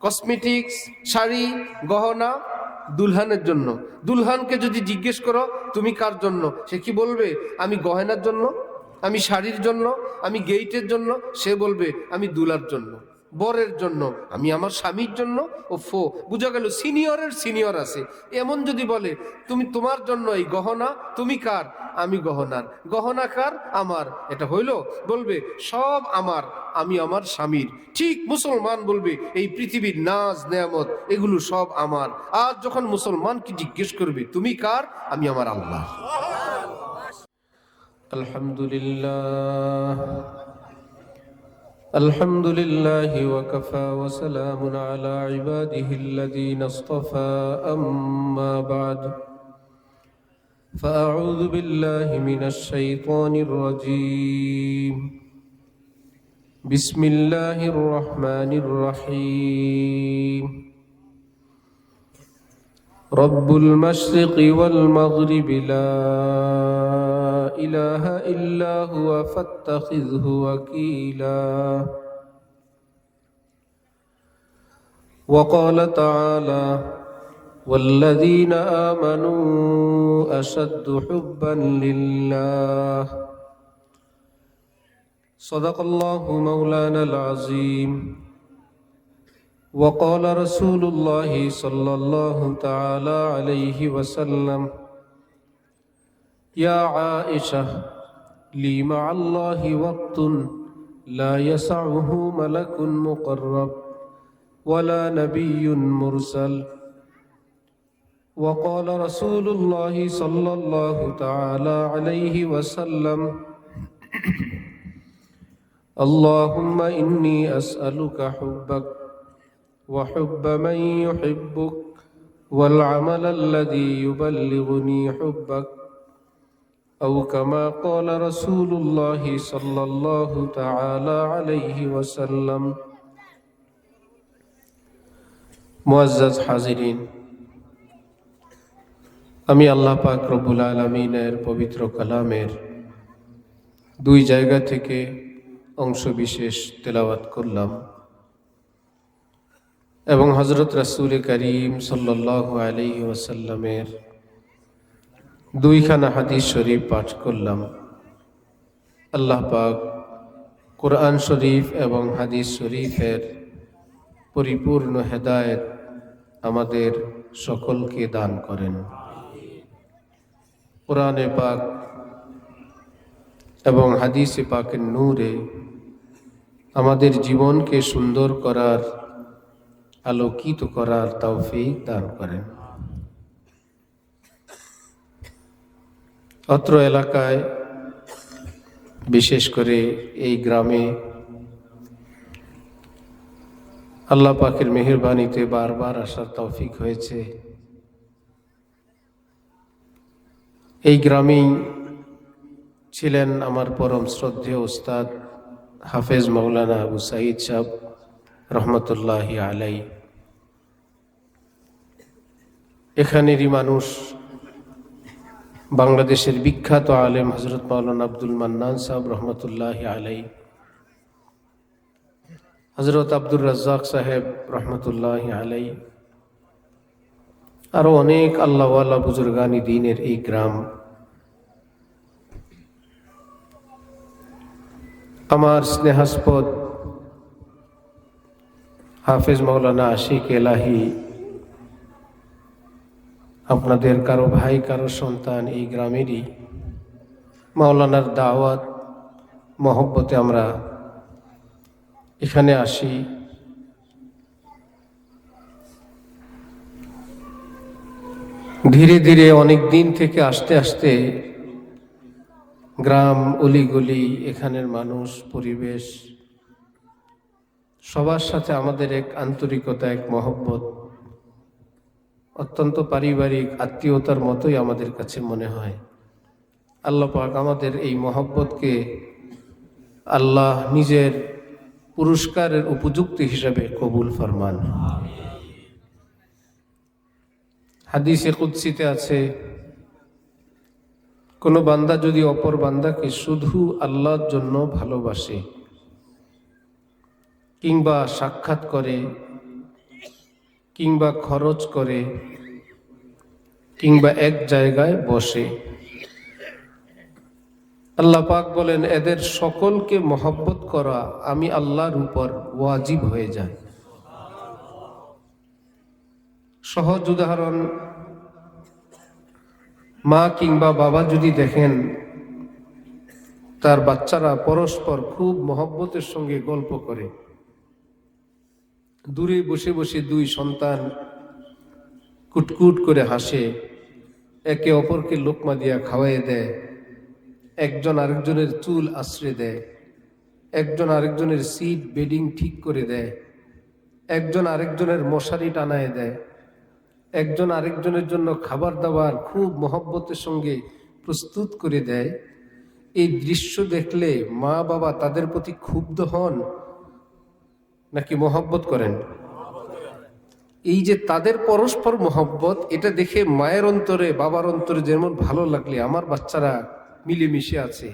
Cosmetics, sari, গহনা দুলহানের জন্য। দুলহানকে যদি জিজ্ঞেস করো তুমি কার জন্য, সে কি বলবে? আমি গহনার জন্য, আমি শাড়ির জন্য, আমি গেইটের জন্য। সে বলবে আমি দুলার জন্য, বরের জন্য, আমি আমার স্বামীর জন্য। ও ফো, বুঝা গেল সিনিয়রের সিনিয়র আছে। এমন যদি বলে তুমি তোমার জন্য এই গহনা, তুমি কার? আমি গহনার। গহনা কার? আমার। এটা হইল? বলবে সব আমার, আমি আমার স্বামীর। ঠিক মুসলমান বলবে এই পৃথিবীর নাজ নেয়ামত এগুলো সব আমার। আর যখন মুসলমানকে জিজ্ঞেস করবে তুমি কার? আমি আমার আল্লাহ। আলহামদুলিল্লাহ, الحمد لله وكفى وسلام على عباده الذين اصطفى أما بعد فأعوذ بالله من الشيطان الرجيم بسم الله الرحمن الرحيم رب المشرق والمغرب لا إله إلا هو فاتخذه وكيلا وقال تعالى والذين آمنوا أشد حبا لله صدق الله مولانا العظيم وقال رسول الله صلى الله تعالى عليه وسلم يا عائشة لي مع الله وقت لا يسعه ملك مقرب ولا نبي مرسل وقال رسول الله صلى الله تعالى عليه وسلم اللهم إني أسألك حبك وحب من يحبك والعمل الذي يبلغني حبك أو كما قال رسول الله صلى الله تعالى عليه وسلم মুআজ্জাজ হাজিরিন, আমি আল্লাহ পাক রব্বুল আলামিনের পবিত্র কালামের দুই জায়গা থেকে অংশ বিশেষ তেলাওয়াত করলাম এবং হযরত রাসূল করিম সাল্লাল্লাহু আলাইহি ওয়াসাল্লামের দুইখানা হাদিস শরীফ পাঠ করলাম। আল্লাহ পাক কোরআন শরীফ এবং হাদিস শরীফের পরিপূর্ণ হেদায়েত আমাদের সকলকে দান করেন। কোরআনে পাক এবং হাদিসে পাকের নূরে আমাদের জীবনকে সুন্দর করার, আলোকিত করার তৌফিক দান করেন। অত্র এলাকায়, বিশেষ করে এই গ্রামে আল্লাহ পাকের মেহেরবানিতে বারবার আসার তৌফিক হয়েছে। এই গ্রামেই ছিলেন আমার পরম শ্রদ্ধেয় উস্তাদ হাফেজ মাওলানা আবু সাঈদ সাহেব রহমতুল্লাহি আলাই। এখানেরই মানুষ বাংলাদেশের বিখ্যাত আলেম হযরত মাওলানা আব্দুল মান্নান সাহেব রহমতুল্লাহি আলাই, হযরত আব্দুর রাজ্জাক সাহেব রহমতুল্লাহি আলাই, আরো অনেক আল্লাহওয়ালা বুজুর্গানি দ্বীনের এই গ্রাম। আমার স্নেহাস্পদ হাফেজ মাওলানা আশিক এলাহি, আপনাদের কারো ভাই, কারো সন্তান, এই গ্রামেরই। মাওলানার দাওয়াত মহব্বতে আমরা এখানে আসি। ধীরে ধীরে অনেক দিন থেকে আসতে আসতে গ্রাম, অলিগলি, এখানের মানুষ, পরিবেশ, সবার সাথে আমাদের এক আন্তরিকতা, এক মহব্বত, অত্যন্ত পারিবারিক আত্মীয়তার মতোই আমাদের কাছে মনে হয়। আল্লাহ পাক আমাদের এই মহব্বতকে আল্লাহ নিজের পুরস্কারের উপযুক্ত হিসাবে কবুল ফরমান। হাদিসে কুদসিতে আছে, কোন বান্দা যদি অপর বান্দাকে শুধু আল্লাহর জন্য ভালোবাসে কিংবা সাক্ষাৎ করে কিংবা খরচ করে কিংবা এক জায়গায় বসে। আল্লাহ পাক বলেন এদের সকলকে মহব্বত করা আমি আল্লাহর উপর ওয়াজিব হয়ে যায়। সহজ উদাহরণ, মা কিংবা বাবা যদি দেখেন তার বাচ্চারা পরস্পর খুব মহব্বতের সঙ্গে গল্প করে, দূরে বসে বসে দুই সন্তান কুটকুট করে হাসে, একে অপরকে লোকমা দিয়া খাওয়াইয়ে দেয়, একজন আরেকজনের চুল আশ্রয় দেয়, একজন আরেকজনের সিট বেডিং ঠিক করে দেয়, একজন আরেকজনের মশারি টানায় দেয়, একজন আরেকজনের জন্য খাবার দাবার খুব মহব্বতের সঙ্গে প্রস্তুত করে দেয়। এই দৃশ্য দেখলে মা বাবা তাদের প্রতি ক্ষুব্ধ হন নাকি মহব্বত করেন? এই যে তাদের পরস্পর মহব্বত, এটা দেখে মায়ের অন্তরে বাবার অন্তরে যেমন ভালো লাগলে আমার বাচ্চারা মিলেমিশে আছে,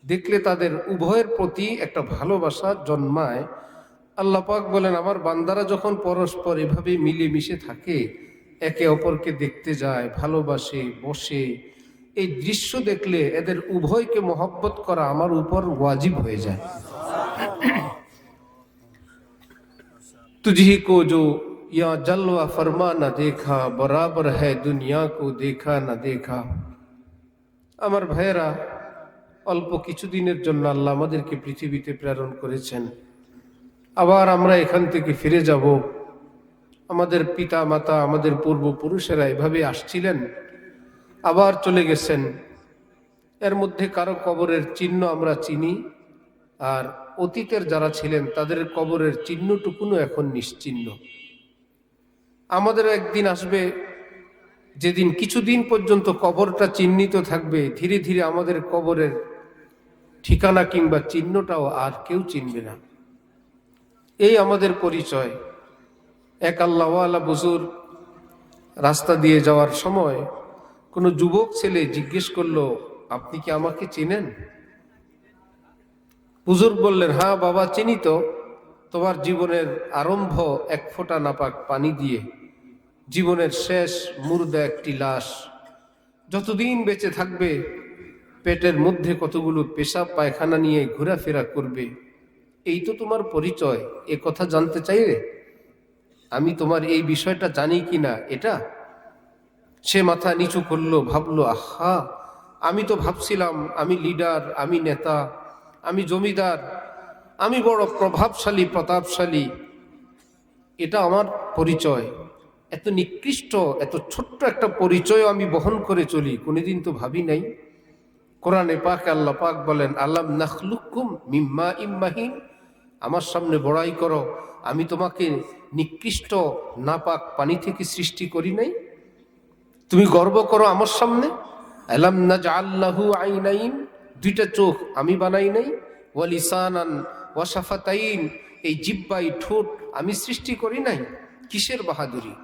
দেখলে তাদের উভয়ের প্রতি একটা ভালোবাসা জন্মায়। আল্লাহ পাক বলেন আমার বান্দারা যখন পরস্পর এভাবে মিলেমিশে থাকে, একে অপরকে দেখতে যায়, ভালোবাসে, বসে, এই দৃশ্য দেখলে এদের উভয়কে মহব্বত করা আমার উপর ওয়াজিব হয়ে যায়। तुझी को जो या जलवा फरमा न देखा बराबर है दुनिया को देखा न देखा। আমার ভাইয়েরা, অল্প কিছুদিনের জন্য আল্লাহ আমাদেরকে পৃথিবীতে প্রেরণ করেছেন, আবার আমরা এখান থেকে ফিরে যাব। আমাদের পিতা মাতা, আমাদের পূর্বপুরুষেরা এভাবে আসছিলেন, আবার চলে গেছেন। এর মধ্যে কারো কবরের চিহ্ন আমরা চিনি, আর অতীতের যারা ছিলেন তাদের কবরের চিহ্নটুকুনো এখন নিশ্চিহ্ন। আমাদেরও একদিন আসবে যেদিন কিছুদিন পর্যন্ত কবরটা চিহ্নিত থাকবে, ধীরে ধীরে আমাদের কবরের ঠিকানা কিংবা চিহ্নটাও আর কেউ চিনবে না। এই আমাদের পরিচয়। এক আল্লাহওয়ালা বুজুর্গ রাস্তা দিয়ে যাওয়ার সময় কোনো যুবক ছেলে জিজ্ঞেস করলো, আপনি কি আমাকে চেনেন? বুজুর্গ বললেন, হ্যাঁ বাবা চিনি তো, তোমার জীবনের আরম্ভ এক ফোঁটা নাপাক পানি দিয়ে, জীবনের শেষ মুর্দা একটি লাশ, যতদিন বেঁচে থাকবে পেটের মধ্যে কতগুলো পেশাব পায়খানা নিয়ে ঘোরাফেরা করবে, এই তো তোমার পরিচয়। এ কথা জানতে চাইলে আমি তোমার এই বিষয়টা জানি কিনা এটা? সে মাথা নিচু করলো, ভাবলো, আহা, আমি তো ভাবছিলাম আমি লিডার, আমি নেতা, আমি জমিদার, আমি বড় প্রভাবশালী প্রতাপশালী, এটা আমার পরিচয়। এত নিকৃষ্ট, এত ছোট্ট একটা পরিচয় আমি বহন করে চলি, কোনোদিন তো ভাবি নাই। কোরআনে পাকে আল্লাহ পাক বলেন, আলাম নাখলুকুম মিম্মা ইম্মাহিন, আমার সামনে বড়াই করো, আমি তোমাকে নিকৃষ্ট নাপাক পানি থেকে সৃষ্টি করি নাই? তুমি গর্ব করো আমার সামনে? আলাম নাজআল লাহু আইনাইন, দুইটা চোখ আমি বানাই নাই? ওয়া লিসানান ওয়া শাফাতাইন, এই জিহ্বাই ঠোঁট আমি সৃষ্টি করি নাই? কিসের বাহাদুরি?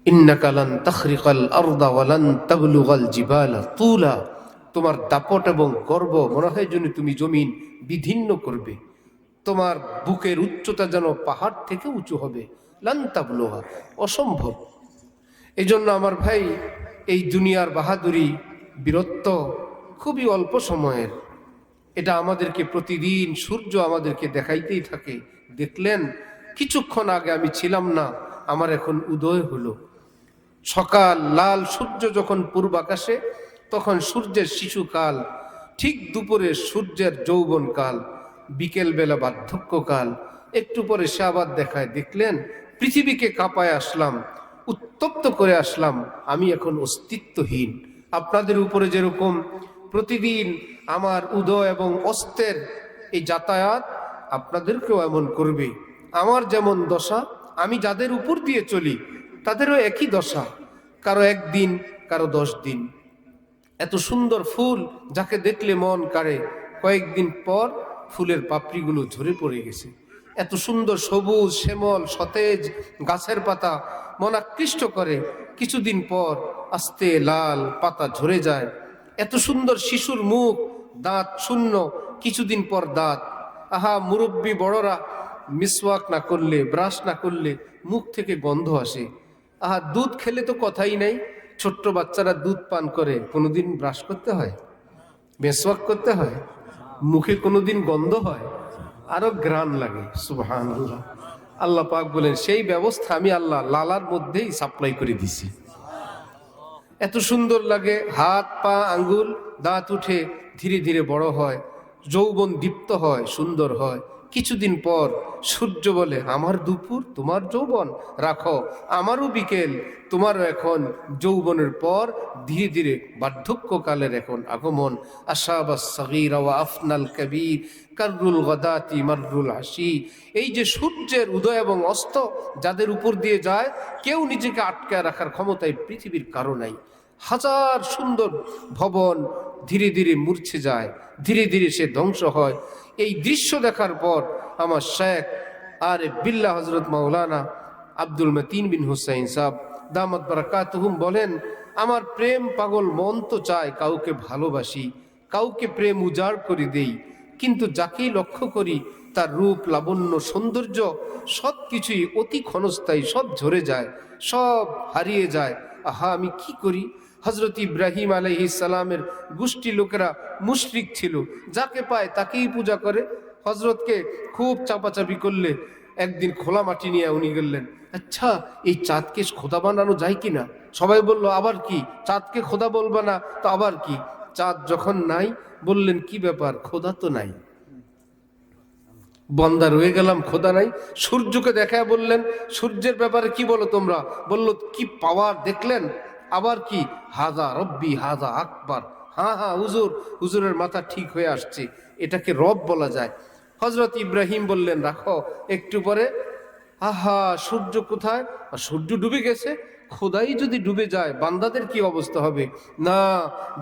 ইন্নাকা লান তাখরিকাল আরদা ওয়া লান তাবলুগাল জিবালা তুলা, তোমার দাপট এবং গর্ব মনে হয় যেন তুমি জমিন বিদীর্ণ করবে, তোমার বুকের উচ্চতা যেন পাহাড় থেকে উঁচু হবে। লান তাবলুগা, অসম্ভব। এজন্য আমার ভাই, এই দুনিয়ার বাহাদুরি, বীরত্ব খুবই অল্প সময়ের। এটা আমাদেরকে প্রতিদিন সূর্য আমাদেরকে দেখাইতেই থাকে। দেখলেন কিছুক্ষণ আগে আমি ছিলাম না, আমার এখন উদয় হলো। সকাল লাল সূর্য যখন পূর্ব আকাশে, তখন সূর্যের শিশুকাল, ঠিক দুপুরে সূর্যের যৌবনকাল, বিকেলবেলা বার্ধক্যকাল, একটু পরে সে আবার দেখায়। দেখলেন পৃথিবীকে কাঁপায় আসলাম, উত্তপ্ত করে আসলাম, আমি এখন অস্তিত্বহীন। আপনাদের উপরে যেরকম প্রতিদিন আমার উদয় এবং অস্তের এই যাতায়াত, আপনাদেরকেও এমন করবে। আমার যেমন দশা, আমি যাদের উপর দিয়ে চলি তাদেরও একই দশা, কারো একদিন, কারো 10 দিন। এত সুন্দর ফুল যাকে দেখলে মন কাড়ে, কয়েকদিন পর ফুলের পাপড়িগুলো ঝরে পড়ে গেছে। এত সুন্দর সবুজ শ্যামল সতেজ গাছের পাতা মন আকৃষ্ট করে, কিছুদিন পর আস্তে লাল পাতা ঝরে যায়। এত সুন্দর শিশুর মুখ, দাঁত শূন্য, কিছুদিন পর দাঁত। আহা, মুরব্বী বড়রা মিসওয়াক না করলে, ব্রাশ না করলে মুখ থেকে গন্ধ আসে। আহা, দুধ খেলে তো কথাই নাই। ছোট্ট বাচ্চারা দুধ পান করে, কোনোদিন ব্রাশ করতে হয়, মিসওয়াক করতে হয়, মুখে কোনোদিন গন্ধ হয়, আরো ঘ্রাণ লাগে। সুবহানাল্লাহ। আল্লাহ পাক বলেন সেই ব্যবস্থা আমি আল্লাহ লালার মধ্যেই সাপ্লাই করে দিছি। এত সুন্দর লাগে, হাত পা আঙ্গুল দাঁত উঠে ধীরে ধীরে বড় হয়, যৌবন দীপ্ত হয়, সুন্দর হয়। কিছুদিন পর সূর্য বলে আমার দুপুর তোমার যৌবন রাখো, আমারও বিকেল তোমারও এখন যৌবনের পর ধীরে ধীরে বার্ধক্যকালের এখন আগমন। আশাবাস সাগীরা ওয়া আফনাল কবীর কাররুল গাদাতি মাররুল আশি। এই যে সূর্যের উদয় এবং অস্ত যাদের উপর দিয়ে যায়, কেউ নিজেকে আটকে রাখার ক্ষমতায় পৃথিবীর কারো নাই। হাজার সুন্দর ভবন ধীরে ধীরে মূর্ছে যায়, ধীরে ধীরে সে ধ্বংস হয়। এই দৃশ্য দেখার পর আমার শেখ আরে বিল্লাহ হযরত মাওলানা আব্দুল মতিন বিন হুসাইন সাহেব দামাত বারাকাতুহুম বলেন, আমার প্রেম পাগল মন তো চায় কাউকে ভালোবাসি, কাউকে প্রেম উজাড় করে দেই, কিন্তু যাকেই লক্ষ্য করি তার রূপ লাবণ্য সৌন্দর্য সব কিছুই অতি ক্ষণস্থায়ী, সব ঝরে যায়, সব হারিয়ে যায়। আহা, আমি কি করি? হজরত ইব্রাহিম আলাইহিস সালামের গোষ্ঠী লোকেরা মুশরিক ছিল, যাকে পায় তাকেই পূজা করে। হজরতকে খুব চাপাচাপি করলে একদিন খোলা মাটি নিয়ে উনি গেলেন, আচ্ছা এই চাঁদকে খোদা বানানো যায় কিনা? সবাই বলল আবার কি, চাঁদকে খোদা বলবা না তো আবার কি? চাঁদ যখন নাই বললেন কি ব্যাপার, খোদা তো নাই, বন্দা রয়ে গেলাম, খোদা নাই। সূর্যকে দেখায় বললেন সূর্যের ব্যাপারে কি বলো তোমরা? বলল কি পাওয়ার দেখলেন? আবার কি, হাজা রব্বি হাজা আকবার। হ্যাঁ হ্যাঁ হুজুর, হুজুরের মাথা ঠিক হয়ে আসছে, এটাকে রব বলা যায়। হজরত ইব্রাহিম বললেন রাখো। একটু পরে আহা, সূর্য কোথায়? সূর্য ডুবে গেছে। খোদাই যদি ডুবে যায় বান্দাদের কি অবস্থা হবে? না,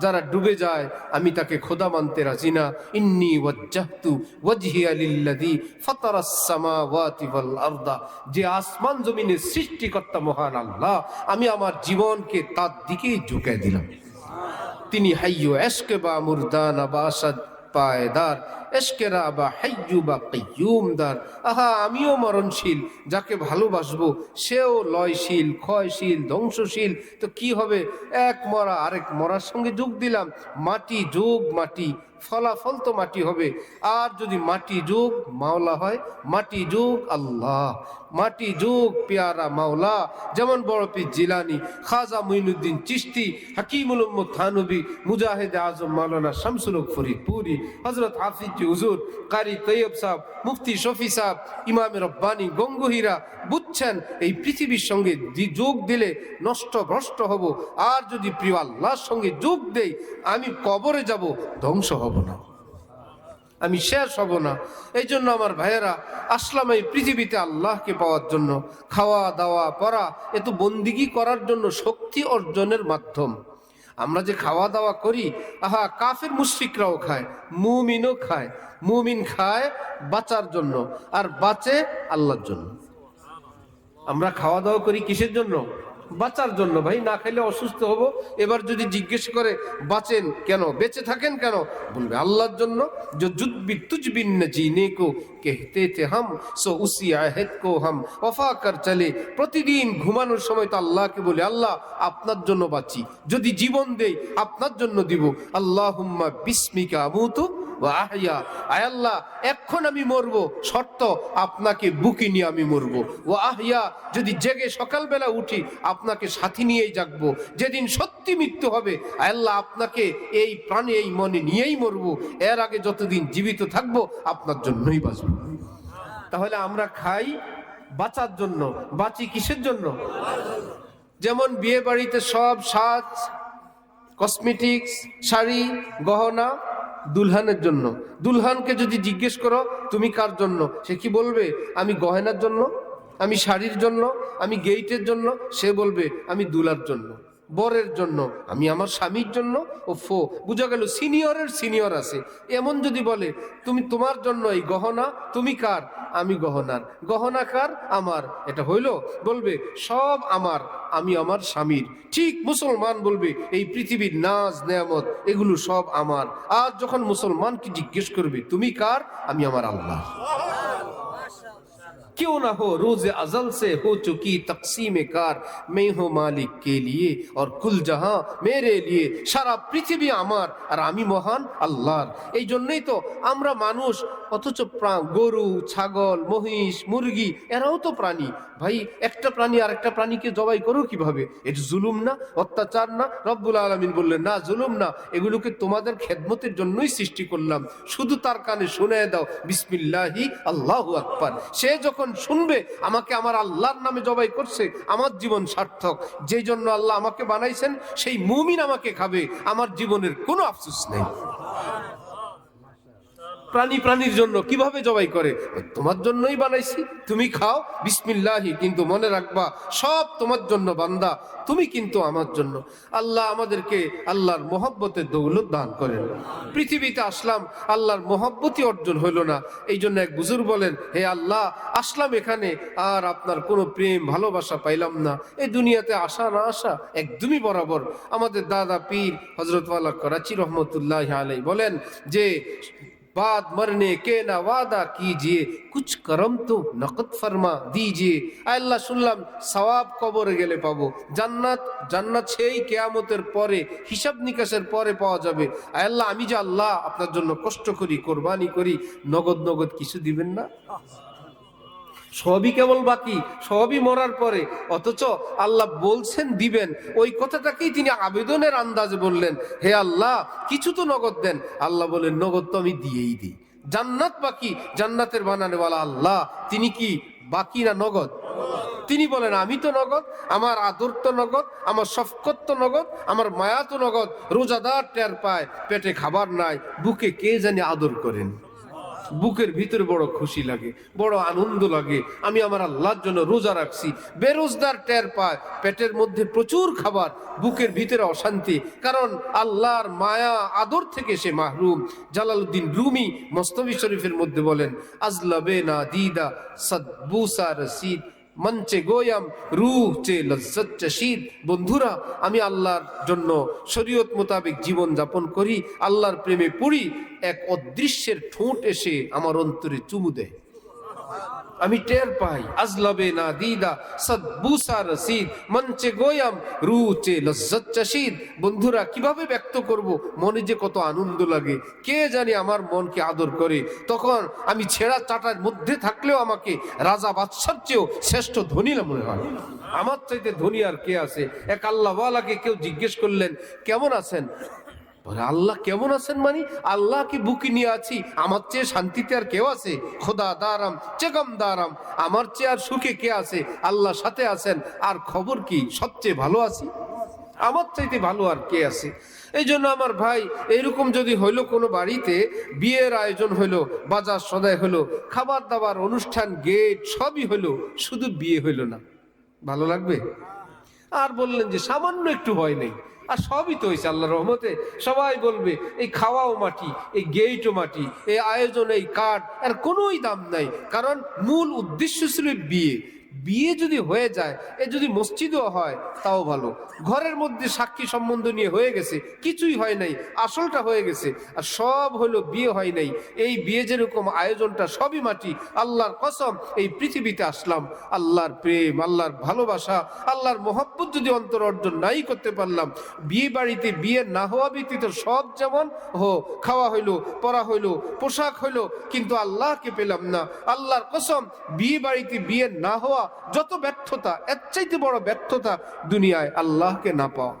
যারা ডুবে যায় আমি তাকে খোদা মানতে রাজি না। ইন্নী ওয়াজ্জাহতু ওয়াজহিয়া লিল্লাযী ফাতারাস সামাওয়াতি ওয়াল আরদা, যে আসমান জমিনের সৃষ্টিকর্তা মহান আল্লাহ, আমি আমার জীবনকে তার দিকেই ঝুঁকে দিলাম। তিনি হাইয়ু এশকে বা মুরদানা বা আসাদ পায়দার, এশকেরা বা হাইয়ু বা কাইয়ুমদার। আহা, আমিও মরণশীল, যাকে ভালোবাসবো সেও লয়শীল, ক্ষয়শীল, ধ্বংসশীল। তো কি হবে? এক মরা আরেক মরার সঙ্গে যোগ দিলাম। মাটি যোগ মাটি, ফলাফল তো মাটি হবে। আর যদি মাটি যোগ মাওলা হয়, মাটি যোগ আল্লাহ, মাটি যোগ পেয়ারা মাওলা। যেমন বড় পীর জিলানী, খাজা মুঈনুদ্দিন চিশতি, হাকিমুল উম্মত থানবী, মুজাহিদ আজম মাওলানা শামসুল হক ফরিদপুরি, হযরত হাফিজ হুজুর কারি তৈয়ব সাহেব, মুফতি শফি সাহেব, ইমাম রব্বানী গঙ্গোহীরা বুঝছেন এই পৃথিবীর সঙ্গে যোগ দিলে নষ্ট ভ্রষ্ট হব। আর যদি প্রিয় আল্লাহর সঙ্গে যোগ দেই আমি কবরে যাব, ধ্বংস হব না, আমি শেষ হব না। এই জন্য আমার ভাইয়েরা, আসলাম এই পৃথিবীতে আল্লাহকে পাওয়ার জন্য। খাওয়া দাওয়া পড়া এ তো বন্দিগি করার জন্য, শক্তি অর্জনের মাধ্যম। আমরা যে খাওয়া দাওয়া করি, আহা, কাফের মুশরিকরাও খায়, মুমিনও খায়। মুমিন খায় বাঁচার জন্য আর বাঁচে আল্লাহর জন্য। আমরা খাওয়া দাওয়া করি কিসের জন্য? বাঁচার জন্য। ভাই না খেলে অসুস্থ হব। এবার যদি জিজ্ঞেস করে বাঁচেন কেন, বেঁচে থাকেন কেন, বলবে আল্লাহর জন্য। जो जुद भी तुझ बिन न जीने को कहते थे हम, सो उसी आहद को हम वफा कर चले। প্রতিদিন ঘুমানোর সময় তো আল্লাহকে বলি আল্লাহ আপনার জন্য বাঁচি, যদি জীবন দেই আপনার জন্য দিব। আল্লাহুম্মা বিসমিকা আমুতু ওয়া আহইয়া, আয় আল্লাহ এখন আমি মরবো, শর্ত আপনাকে বুকে নিয়ে আমি মরবো। ওয়া আহইয়া, যদি জেগে সকালবেলা উঠি আপনাকে সাথী নিয়েই জাগবো। যেদিন সত্যি মৃত্যু হবে আয় আল্লাহ আপনাকে এই প্রাণে এই মনে নিয়েই মরবো। এর আগে যতদিন জীবিত থাকবো আপনার জন্যই বাঁচবো। তাহলে আমরা খাই বাঁচার জন্য, বাঁচি কিসের জন্য? যেমন বিয়ে বাড়িতে সব সাজ, কসমেটিক্স, শাড়ি, গহনা দুলহানের জন্য। দুলহানকে যদি জিজ্ঞেস করো তুমি কার জন্য, সে কি বলবে? আমি গহনার জন্য, আমি শাড়ির জন্য, আমি গেইটের জন্য। সে বলবে আমি দুলার জন্য, বরের জন্য, আমি আমার স্বামীর জন্য। ও ফো, বুঝা গেল সিনিয়রের সিনিয়র আছে। এমন যদি বলে তুমি তোমার জন্য এই গহনা, তুমি কার? আমি গহনার। গহনা কার? আমার। এটা হইল? বলবে সব আমার, আমি আমার স্বামীর। ঠিক মুসলমান বলবে এই পৃথিবীর নাজ নেয়ামত এগুলো সব আমার। আর যখন মুসলমানকে জিজ্ঞেস করবে তুমি কার? আমি আমার আল্লাহ। क्यों ना हो रोज़े अज़ल से हो चुकी तकसीम कार, मैं हूँ मालिक के लिए और कुल जहां मेरे लिए, সারা পৃথিবী আমার আর আমি মহান আল্লাহর। এই জন্যই তো আমরা মানুষ, অথচ গরু, ছাগল, মহিষ, মুরগি এরাও তো প্রাণী ভাই। একটা প্রাণী আর একটা প্রাণীকে জবাই করো কিভাবে? এটা জুলুম না, অত্যাচার না? রব্বুল আলামিন বললেন না, জুলুম না, এগুলোকে তোমাদের খেদমতের জন্যই সৃষ্টি করলাম, শুধু তার কানে শুনে দাও বিসমিল্লাহি আল্লাহু আকবার। সে যখন শুনবে আমাকে আমার আল্লাহর নামে জবাই করছে, আমার জীবন সার্থক। যেই জন্য আল্লাহ আমাকে বানাইছেন সেই মুমিন আমাকে খাবে, আমার জীবনের কোনো আফসোস নেই। প্রাণী প্রাণীর জন্য কিভাবে জবাই করে? তোমার জন্যই বানাইছি, তুমি খাও বিসমিল্লাহি, কিন্তু মনে রাখবা সব তোমার জন্য বান্দা, তুমি কিন্তু আমার জন্য। আল্লাহ আমাদেরকে আল্লাহর মহব্বতের দৌলত দান করেন। পৃথিবীতে আসলাম, আল্লাহর মহব্বতই অর্জন হইল না। এই জন্য এক বুজুর্গ বলেন, হে আল্লাহ, আসলাম এখানে আর আপনার কোনো প্রেম ভালোবাসা পাইলাম না। এই দুনিয়াতে আসা না আসা একদমই বরাবর। আমাদের দাদা পীর হযরত ওয়ালা করাচি রহমতুল্লাহ আলাইহি বলেন যে बाद मरने के ना वादा कीजिए, कुछ करम तो नकद फरमा दीजिए। আল্লাহ শুনলাম সওয়াব কবরে গেলে পাবো, জান্নাত জান্নাত সেই কিয়ামতের পরে, হিসাব নিকাশের পরে পাওয়া যাবে। আল্লাহ, আমি যে আল্লাহ আপনার জন্য কষ্ট করি, কোরবানি করি, নগদ নগদ কিছু দিবেন না? সবই কেবল বাকি, সবই মরার পরে, অথচ আল্লাহ বলছেন দিবেন। ওই কথাটাকেই তিনি আবেদনের আন্দাজে বললেন, হে আল্লাহ কিছু তো নগদ দেন। আল্লাহ বলেন, নগদ তো আমি দিয়েই দিই। জান্নাত বাকি, জান্নাতের বানানেওয়ালা আল্লাহ, তিনি কি বাকি না নগদ? তিনি বলেন আমি তো নগদ, আমার আদর তো নগদ, আমার শফকত তো নগদ, আমার মায়া তো নগদ। রোজাদার টের পায় পেটে খাবার নাই, বুকে কে জানি আদর করেন, বুকের ভিতরে বড় খুশি লাগে, বড় আনন্দ লাগে, আমি আমার আল্লাহর জন্য রোজা রাখছি। বেরোজগার টের পায় পেটের মধ্যে প্রচুর খাবার, বুকের ভিতরে অশান্তি, কারণ আল্লাহর মায়া আদর থেকে সে মাহরুম। জালালউদ্দিন রুমি মস্তবি শরীফের মধ্যে বলেন, আজলাবে না দিদা সদবুসা রসিদ, মঞ্চে গোয়াম রূহ চে লজ্জত চশীদ। বন্ধুরা, আমি আল্লাহর জন্য শরীয়ত মোতাবেক জীবন যাপন করি, আল্লাহর প্রেমে পড়ি, এক অদৃশ্যের ঠোঁট এসে আমার অন্তরে চুমু দেয়, আমি টের পাই। আজলাবে না দিদা সদবুসা রসিদ, মঞ্চে গোয়াম রূহ চে লজ্জত চশীদ। বন্ধুরা, কিভাবে ব্যক্ত করব? মনে যে কত আনন্দ লাগে, কে জানি আমার মনকে আদর করে। তখন আমি ছেঁড়া চাটার মধ্যে থাকলেও আমাকে রাজা বাদশার চেয়েও শ্রেষ্ঠ ধনী মনে হয়। আমার চাইতে ধনী আর কে আছে? এক আল্লাহওয়ালাকে কেউ জিজ্ঞেস করলেন, কেমন আছেন? আল্লাহ কেমন আছেন মানে? আল্লাহ কি বুকে নিয়ে আছি, আমার চেয়ে শান্তিতে আর কেউ আছে? খোদা দারাম চেগম দারাম, আমার চেয়ে আর সুখে কে আছে? আল্লাহ সাথে আছেন, আর খবর কি, সবচেয়ে ভালো আছি, আমার চাইতে ভালো আর কে আছে? এই জন্য আমার ভাই, এইরকম যদি হইলো কোনো বাড়িতে বিয়ের আয়োজন হইলো, বাজার সদাই হইলো, খাবার দাবার অনুষ্ঠান গেট সবই হইলো, শুধু বিয়ে হইলো না, ভালো লাগবে? আর বললেন যে সামান্য একটু ভয় নেই, আর সবই তো হয়েছে আল্লাহর রহমতে। সবাই বলবে এই খাওয়াও মাটি, এই গেটও মাটি, এই আয়োজন, এই কার্ড, আর কোনোই দাম নাই। কারণ মূল উদ্দেশ্য ছিল বিয়ে। বিয়ে যদি হয়ে যায়, এ যদি মসজিদও হয় তাও ভালো, ঘরের মধ্যে সাক্ষী সম্বন্ধ নিয়ে হয়ে গেছে, কিছুই হয় নাই, আসলটা হয়ে গেছে, আর সব হলো বিয়ে হয় নাই। এই বিয়ে যেরকম আয়োজনটা সবই মাটি। আল্লাহর কসম, এই পৃথিবীতে আসলাম আল্লাহর প্রেম, আল্লাহর ভালোবাসা, আল্লাহর মহব্বত যদি অন্তর অর্জন নাই করতে পারলাম, বিয়ে বাড়িতে বিয়ে না হওয়া ব্যতীত সব যেমন খাওয়া হইলো, পরা হইলো, পোশাক হইলো, কিন্তু আল্লাহকে পেলাম না। আল্লাহর কসম, বিয়ে বাড়িতে বিয়ে না হওয়া যত ব্যর্থতা, এর চাইতে বড় ব্যর্থতা দুনিয়ায় আল্লাহকে না পাওয়া।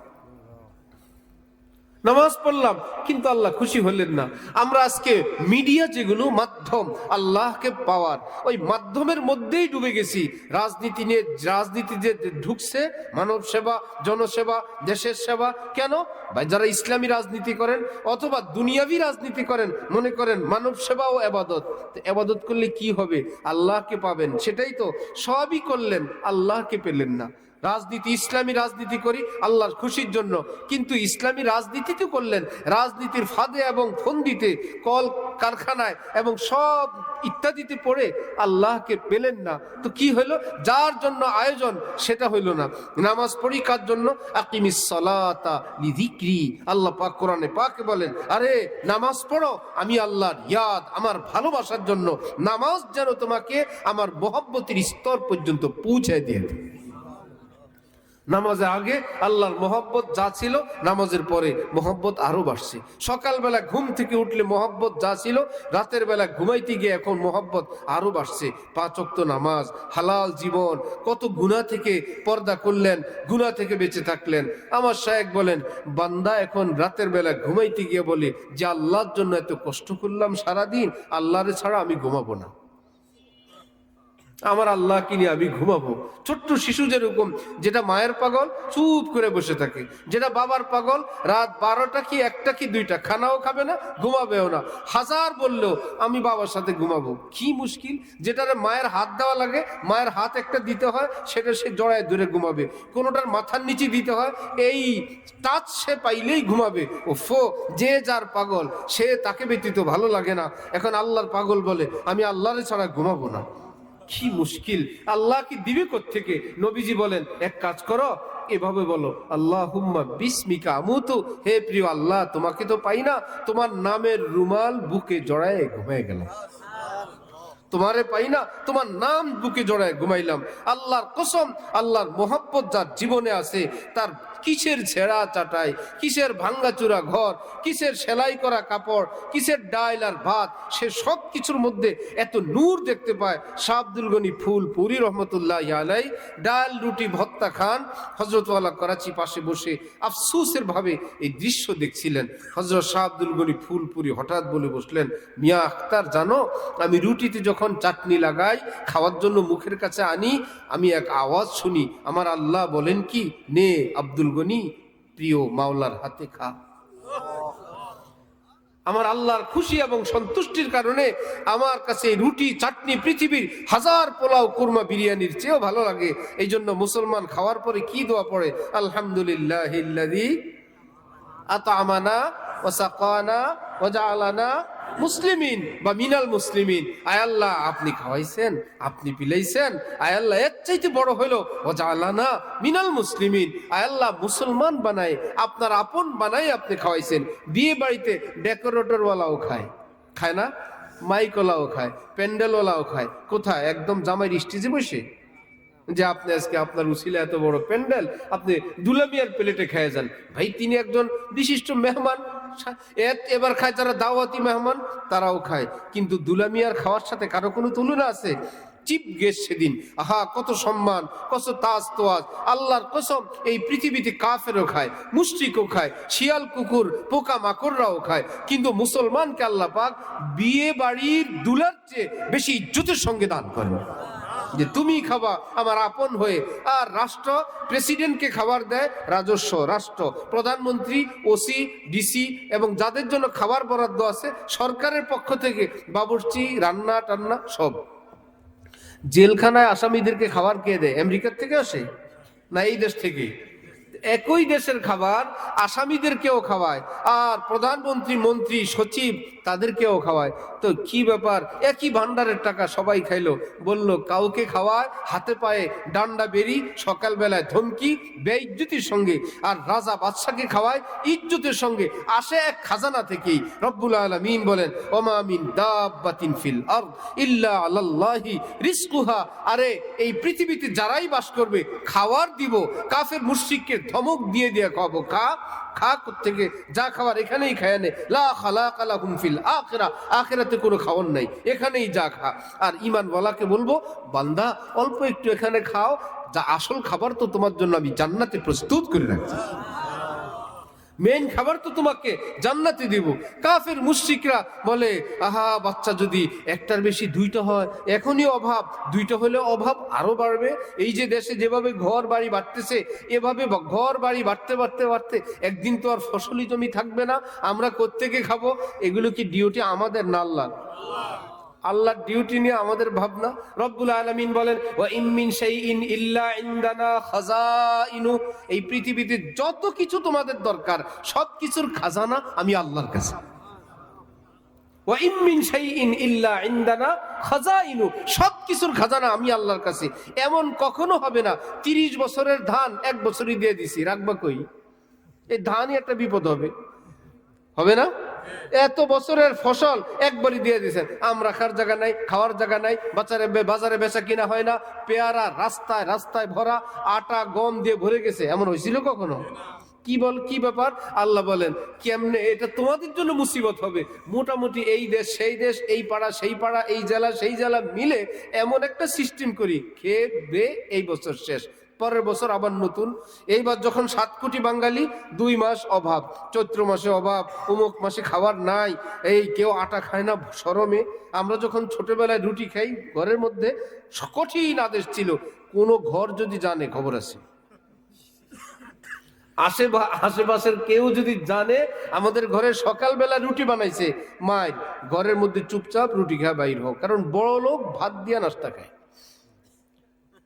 নামাজ পড়লাম কিন্তু আল্লাহ খুশি হলেন না। আমরা আজকে মিডিয়া যেগুলো মাধ্যম আল্লাহকে পাওয়ার, ওই মাধ্যমের মধ্যেই ডুবে গেছি। রাজনীতি নিয়ে, রাজনীতি যে ঢুকছে, মানব সেবা, জনসেবা, দেশের সেবা। কেন ভাই? যারা ইসলামী রাজনীতি করেন অথবা দুনিয়াবি রাজনীতি করেন, মনে করেন মানব সেবা ও এবাদত। এবাদত করলে কি হবে? আল্লাহকে পাবেন, সেটাই তো। সবই করলেন, আল্লাহকে পেলেন না। রাজনীতি, ইসলামী রাজনীতি করি আল্লাহর খুশির জন্য, কিন্তু ইসলামী রাজনীতি তো করলেন রাজনীতির ফাঁদে এবং ফন্দিতে, কল কারখানায় এবং সব ইত্যাদিতে পড়ে আল্লাহকে পেলেন না। তো কি হইলো? যার জন্য আয়োজন সেটা হইল না। নামাজ পড়ি কার জন্য? আকিমিস সালাতা লিযিকরি। আল্লাহ পাক কোরআনে পাকে বলেন, আরে নামাজ পড়ো আমি আল্লাহর ইয়াদ, আমার ভালোবাসার জন্য। নামাজ যেন তোমাকে আমার মহব্বতের স্তর পর্যন্ত পৌঁছে দিয়ে দেয়। নামাজের আগে আল্লাহর মহব্বত যা ছিল, নামাজের পরে মহব্বত আরো বাড়ছে। সকালবেলা ঘুম থেকে উঠলে মহব্বত যা ছিল, রাতের বেলা ঘুমাইতে গিয়ে এখন মহব্বত আরো বাড়ছে। 5 ওয়াক্ত নামাজ, হালাল জীবন, কত গুনাহ থেকে পর্দা করলেন, গুনাহ থেকে বেঁচে থাকলেন। আমার শায়েখ বলেন, বান্দা এখন রাতের বেলা ঘুমাইতে গিয়ে বলে যে আল্লাহর জন্য এত কষ্ট করলাম সারাদিন, আল্লাহরে ছাড়া আমি ঘুমাবো না, আমার আল্লাহ কিনে আমি ঘুমাবো। ছোট্ট শিশু যেরকম, যেটা মায়ের পাগল চুপ করে বসে থাকে, যেটা বাবার পাগল রাত 12টা কি 1টা কি 2টা খানাও খাবে না, ঘুমাবেও না, হাজার বললেও আমি বাবার সাথে ঘুমাবো। কি মুশকিল! যেটারে মায়ের হাত দেওয়া লাগে, মায়ের হাত একটা দিতে হয়, সেটা সে জড়ায় ধরে ঘুমাবে। কোনোটার মাথার নিচে দিতে হয়, এই টাচ সে পাইলেই ঘুমাবে। ওফো, যে যার পাগল সে তাকে ব্যতীত ভালো লাগে না। এখন আল্লাহর পাগল বলে আমি আল্লাহরে ছাড়া ঘুমাবো না। কি মুশকিল! আল্লাহ কি দিবে কোত্থেকে? নবীজি বলেন, এক কাজ করো, এভাবে বলো, আল্লাহুম্মা বিসমিকা আমুতু। হে প্রিয় আল্লাহ, তোমাকে তো পাই না, তোমার নামের রুমাল বুকে জড়ায় ঘুমিয়ে গেলাম। তোমারে পাই না, তোমার নাম বুকে জড়ায় ঘুমাইলাম। আল্লাহর কসম, আল্লাহর মোহাব্বত যার জীবনে আছে, তার কিসের ছেঁড়া চাটাই, কিসের ভাঙ্গাচুরা ঘর, কিসের সেলাই করা কাপড়, কিসের ডাল আর ভাত, সে সব কিছুর মধ্যে এত নূর দেখতে পায়। শাহ আব্দুল গনি ফুলপুরি রহমতুল্লাহ আলাই ডাল রুটি ভত্তা খান, হজরতওয়ালা করাচি পাশে বসে আফসোসের ভাবে এই দৃশ্য দেখছিলেন। হজরত শাহ আব্দুল গনি ফুলপুরি হঠাৎ বলে বসলেন, মিয়া আখতার, জানো আমি রুটিতে যখন চাটনি লাগাই খাওয়ার জন্য মুখের কাছে আনি, আমি এক আওয়াজ শুনি, আমার আল্লাহ বলেন কি, নে আব্দুল গনি, প্রিয় মাওলার হাতে খা। আমার আল্লাহর খুশি এবং সন্তুষ্টির কারণে আমার কাছে রুটি চাটনি পৃথিবীর হাজার পোলাও কুরমা বিরিয়ানির চেয়েও ভালো লাগে। এই জন্য মুসলমান খাওয়ার পরে কি দোয়া পড়ে? আলহামদুলিল্লাহিল্লাযী আত'আমানা ওয়া সাকানা ওয়া জাআলানা মুসলিমিন বা মিনাল মুসলিমিন। আয় আল্লাহ, আপনি খাওয়াইছেন, আপনি পিলাইছেন, আয় আল্লাহ এর চাইতে বড় হইলো ওয়া জাআলানা মিনাল মুসলিমিন। আয় আল্লাহ, মুসলমান বানায়, আপনার আপন বানাই আপনি খাওয়াইছেন। বিয়ে বাড়িতে ডেকোরেটরওয়ালাও খায়, খায় না? মাইকওয়ালাও খায়, প্যান্ডেলওয়ালাও খায়। কোথায়? একদম জামাইর স্টেজে বসে, যে আপনি আজকে আপনার উসিলা এত বড় প্যান্ডেল, আপনি দুলামিয়ার প্লেটে খেয়ে যান। ভাই, তিনি একজন বিশিষ্ট মেহমান, এবার খায় যারা দাওয়াতি মেহমান, তারাও খায়। কিন্তু দুলামিয়ার খাওয়ার সাথে কারো কোনো তুলনা আছে? চিপ গেস্ট সেদিন, আহা কত সম্মান, কত তাজ তোয়াজ। আল্লাহর কসম, এই পৃথিবীতে কাফেরও খায়, মুশরিকও খায়, শিয়াল কুকুর পোকা মাকড়রাও খায়, কিন্তু মুসলমানকে আল্লাহ পাক বিয়ে বাড়ির দুলার চেয়ে বেশি ইজ্জতের সঙ্গে দান করেন, যে তুমি খাবা আমার আপন হয়ে। আর রাষ্ট্র প্রেসিডেন্টকে খাবার দেয় রাজস্ব, রাষ্ট্র প্রধানমন্ত্রী, ওসি, ডিসি এবং যাদের জন্য খাবার বরাদ্দ আছে সরকারের পক্ষ থেকে, বাবুর্চি, রান্না টান্না সব। জেলখানায় আসামিদেরকে খাবার কে দেয়? আমেরিকার থেকে আসে না এই দেশ থেকে? একই দেশের খাবার আসামিদেরকেও খাওয়ায়, আর প্রধানমন্ত্রী, মন্ত্রী, সচিব তাদেরকেও খাওয়ায়। তো কি ব্যাপার? একই ভান্ডারের টাকা সবাই খাইলো। বলল কাউকে খাওয়ায় হাতে পায়ে ডান্ডা বেরি, সকালবেলায় ধমকি, বেইজ্জতির সঙ্গে, আর রাজা বাদশাকে খাওয়ায় ইজ্জতের সঙ্গে। আসে এক খাজানা থেকেই। রব্বুল আলামিন বলেন, ওমা মিন দাব্বাতিন ফিল আরদ ইল্লা আলাল্লাহি রিজকুহা। আরে এই পৃথিবীতে যারাই বাস করবে খাওয়ার দিব। কাফের মুশরিককে ধমক দিয়ে দিয়ে খাবো, খা খা থেকে, যা খাবার এখানেই খায় নে, লা খালাকা লাহুম ফিল আখিরা, আখিরাতে কোনো খাওয়ার নাই, এখানেই যা খা। আর ঈমানওয়ালাকে বলবো, বান্দা অল্প একটু এখানে খাও, যা আসল খাবার তো তোমার জন্য আমি জান্নাতে প্রস্তুত করে রাখছি, মেন খাবার তো তোমাকে জান্নাতে দিব। কাফের মুশরিকরা বলে, আহা বাচ্চা যদি একটার বেশি 2টা হয়, এখনই অভাব, 2টা হলে অভাব আরো বাড়বে। এই যে দেশে যেভাবে ঘর বাড়ি বাড়তেছে, এভাবে ঘর বাড়ি বাড়তে বাড়তে বাড়তে একদিন তো আর ফসলি জমি থাকবে না, আমরা কোত্থেকে খাবো? এগুলো কি ডিউটি আমাদের না আল্লাহর? আল্লাহর ডিউটি নিয়ে আমাদের ভাবনা। রব্বুল আলামিন বলেন ওয়া ইম মিন শাইইন ইল্লা ইনদানা খাযাইনু, এই পৃথিবীতে যত কিছু তোমাদের দরকার সব কিছুর খাজানা আমি আল্লাহর কাছে। ওয়া ইম মিন শাইইন ইল্লা ইনদানা খাযাইনু, সব কিছুর খাজানা আমি আল্লাহর কাছে। এমন কখনো হবে না 30 বছরের ধান 1 বছরই দিয়ে দিছি, রাখবা কই? এই ধানই একটা বিপদ হবে, হবে না? এত বছরের ফসল একবারই দিয়ে দিয়েছেন, আম রাখার জায়গা নাই, খাওয়ার জায়গা নাই, বাজারে বেচা কিনা হয় না, পেয়ারা রাস্তায় রাস্তায় ভরা, আটা গম দিয়ে ভরে গেছে। এমন হয়েছিল কখনো? কি ব্যাপার? আল্লাহ বলেন কেমনে এটা তোমাদের জন্য মুসিবত হবে। মোটামুটি এই দেশ সেই দেশ, এই পাড়া সেই পাড়া, এই জেলা সেই জেলা মিলে এমন একটা সিস্টেম করি, খেয়ে বে এই বছর শেষ, পরের বছর আবার নতুন। এইবার যখন 7 কোটি বাঙালি, 2 মাস অভাব, চৈত্র মাসে অভাব, অমুক মাসে খাবার নাই, এই কেউ আটা খায় না শরমে। আমরা যখন ছোটবেলায় রুটি খাই, ঘরের মধ্যে কঠিন আদেশ ছিল, কোনো ঘর যদি জানে, খবর আছে, আশেপাশের কেউ যদি জানে আমাদের ঘরে সকালবেলা রুটি বানাইছে, মায়ের ঘরের মধ্যে চুপচাপ রুটি খায় বাইর হোক, কারণ বড় লোক ভাত দিয়া নাস্তা খায়।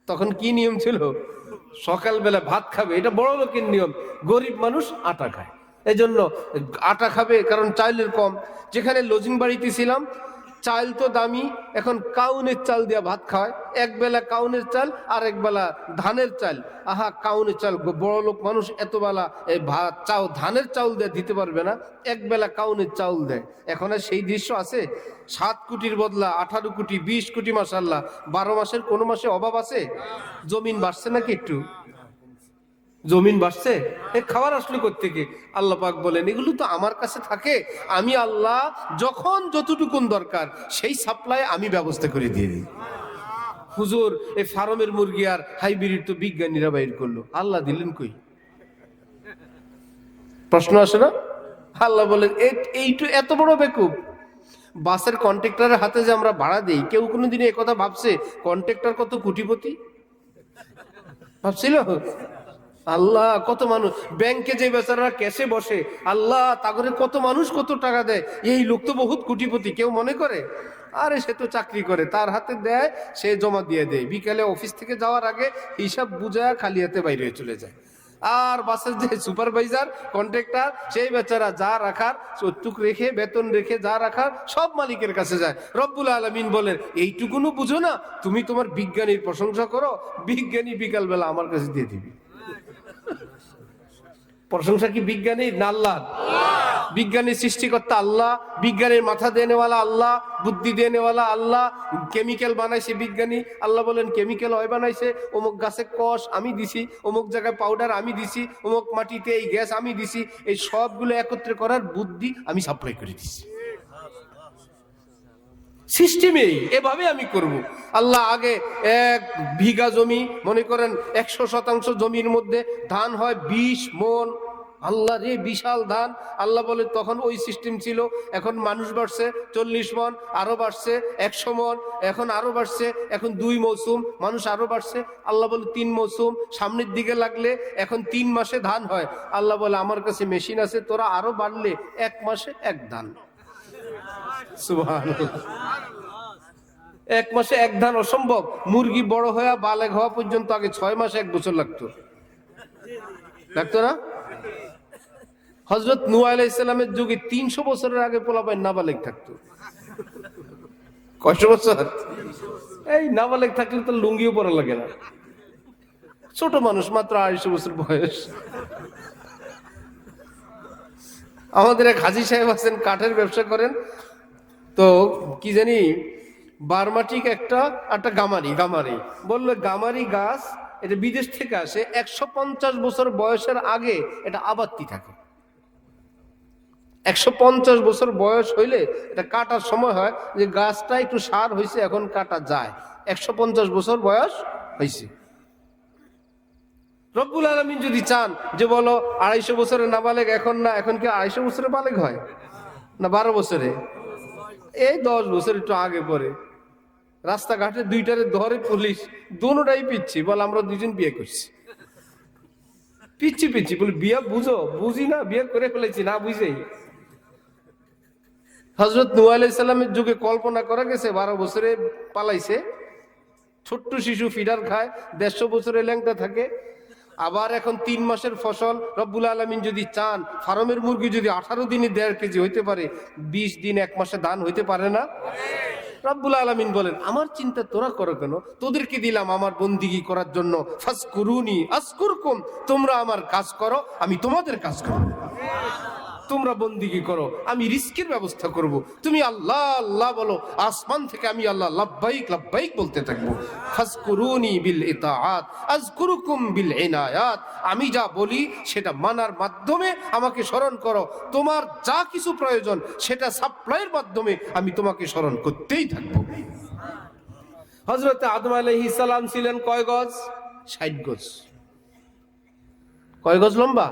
তখন কি নিয়ম ছিল? সকালবেলা ভাত খাবে, এটা বড় লোকের নিয়ম, গরিব মানুষ আটা খায়। এই জন্য আটা খাবে, কারণ চাইলের কম। যেখানে লজিং বাড়িতে ছিলাম, চাল তো দামি, এখন কাউনের চাল দিয়া ভাত খায়। এক বেলা কাউনের চাল, আর এক বেলা ধানের চাল। আহা, কাউনের চাল, বড় লোক মানুষ এত বেলা এই ভাত ধানের চাউল দিয়ে দিতে পারবে না, এক বেলা কাউনের চাউল দেয়। এখন আর সেই দৃশ্য আছে? 7 কোটির বদলা 18 কোটি, 20 কোটি, মাশাআল্লাহ। 12 মাসের কোনো মাসে অভাব আছে? জমিন বাড়ছে নাকি একটু? জমিন বাড়ছে? এ খাবার আসলে কোত্থেকে? আল্লাহ পাক বলেন এগুলো তো আমার কাছে থাকে, আমি আল্লাহ যখন যতটুকুন দরকার সেই সাপ্লাই আমি ব্যবস্থা করে দিয়ে দিই। হুজুর, এই ফার্মের মুরগি আর হাইব্রিড তো বিজ্ঞানীরা বাইর করলো, আল্লাহ দিলেন কই? প্রশ্ন আসে না? আল্লাহ বলেন এইটু এত বড় বেকুব। বাসের কন্ট্রাক্টরের হাতে যে আমরা ভাড়া দেই, কেউ কোনোদিন এই কথা ভাবছে কন্ট্রাক্টর কত কোটিপতি? ভাবছিল? আল্লাহ, কত মানুষ ব্যাংকে যে বেচারা ক্যাশে বসে, আল্লাহ তাগরে কত মানুষ কত টাকা দেয়, এই লোক তো বহুত কোটিপতি। কেউ মনে করে আরে সে তো চাকরি করে, তার হাতে দেয়, সে জমা দিয়ে দেয়, বিকালে অফিস থেকে যাওয়ার আগে হিসাব বুঝায় খালি হাতে বাইরে চলে যায়। আর বাসের যে সুপারভাইজার কন্ট্রাক্টর, সেই বেচারা যা রাখার চটুক রেখে, বেতন রেখে যা রাখার সব মালিকের কাছে যায়। রব্বুল আলামিন বলেন এইটুকুনো বুঝো না? তুমি তোমার বিজ্ঞানীর প্রশংসা করো, বিজ্ঞানী বিকালবেলা আমার কাছে দিয়ে দিবি। প্রশংসা কি বিজ্ঞানীর না আল্লাহ? বিজ্ঞানীর সৃষ্টিকর্তা আল্লাহ, বিজ্ঞানের মাথা দেনেওয়ালা আল্লাহ, বুদ্ধি দেনেওয়ালা আল্লাহ। কেমিক্যাল বানাইছে বিজ্ঞানী, আল্লাহ বলেন কেমিক্যাল হয় বানাইছে, অমুক গাছে কষ আমি দিছি, অমুক জায়গায় পাউডার আমি দিছি, অমুক মাটিতে এই গ্যাস আমি দিছি, এই সবগুলো একত্রে করার বুদ্ধি আমি সাপ্লাই করে দিছি। সিস্টেমেই এভাবে আমি করব। আল্লাহ আগে 1 বিঘা জমি, মনে করেন 100% জমির মধ্যে ধান হয় 20 মণ। আল্লাহ রে, বিশাল ধান। আল্লাহ বলে তখন ওই সিস্টেম ছিল, এখন মানুষ বাড়ছে 40 মণ, আরো বাড়ছে 100 মণ, এখন আরো বাড়ছে, এখন 2 মৌসুম, মানুষ আরো বাড়ছে। আল্লাহ বলে 3 মৌসুম, সামনের দিকে লাগলে এখন 3 মাসে ধান হয়। আল্লাহ বলে আমার কাছে মেশিন আছে, তোরা আরো বাড়লে 1 মাসে 1 ধান। সুবহানাল্লাহ। 1 মাসে 1 ধান অসম্ভব। মুরগি বড় হয়ে বালেগ হওয়া পর্যন্ত আগে 6 মাস 1 বছর লাগতো না? হযরত নূহ আলাইহিস সালামের যুগে 300 বছরের আগে পোলাপাইন নাবালেগ থাকতো। কত বছর? এই নাবালেগ থাকলে তো লুঙ্গিও পরা লাগে না। ছোট মানুষ, মাত্র 250 বছর বয়স। আমাদের এক হাজী সাহেব আছেন, কাঠের ব্যবসা করেন। তো কি জানি বার্মাটিক একটা গামারি বললো, গামারি গাছ এটা বিদেশ থেকে আসে, 150 বছর বয়সের আগে এটা আবাত্তি থাকে। 150 বছর বয়স হইলে এটা কাটার সময় হয়, যে গাছটা একটু সার হয়েছে, এখন কাটা যায়। 150 বছর বয়স হয়েছে। রব্বুল আলামিন যদি চান যে বলো 250 বছরের নাবালেগ এখন না, এখন কি 250 বছরে বালেগ হয় না 12 বছরে? এই 10 বছর একটু আগে পরে রাস্তাঘাটে 2টারে ধরে পুলিশ, দুটোটাই পিচ্ছি, বল আমরা 2জন বিয়ে করছি। পিচ্ছি বলে বিয়ে বুঝো? বুঝি না, বিয়ে করে ফেলেছি না বুঝেই। হযরত নূহ আলাইহিস সালামের যুগে কল্পনা করা গেছে 12 বছরে পালাইছে, ছোট্ট শিশু ফিডার খায়, 150 বছরে ল্যাংটা থাকে। আবার এখন 3 মাসের ফসল রব্বুল আলামিন যদি চান, ফার্মের মুরগি যদি 18 দিনে 1.5 কেজি হইতে পারে, 20 দিন 1 মাসে দান হইতে পারে না? রব্বুল আলামিন বলেন, আমার চিন্তা তোরা করো কেন? তোদেরকে দিলাম আমার বন্দিগি করার জন্য, ফাসকুরুনি আযকুরকুম, তোমরা আমার কাজ করো, আমি তোমাদের কাজ করব। তোমরা বন্দিগি করো, আমি রিস্কের ব্যবস্থা করব। তুমি আল্লাহ আল্লাহ বলো, আসমান থেকে আমি আল্লাহ লাব্বাইক লাব্বাইক বলতে থাকবো। ফাসকুরুনি বিল ইতাআত আযকুরুকুম বিল ইনায়াত, আমি যা বলি সেটা মানার মাধ্যমে আমাকে স্মরণ করো। তোমার যা কিছু প্রয়োজন সেটা সাপ্লাইয়ের মাধ্যমে আমি তোমাকে স্মরণ করতেই থাকবো। হযরত আদম আলাইহিস সালাম ছিলেন কয় গজ? 60 গজ। কয় গজ লম্বা?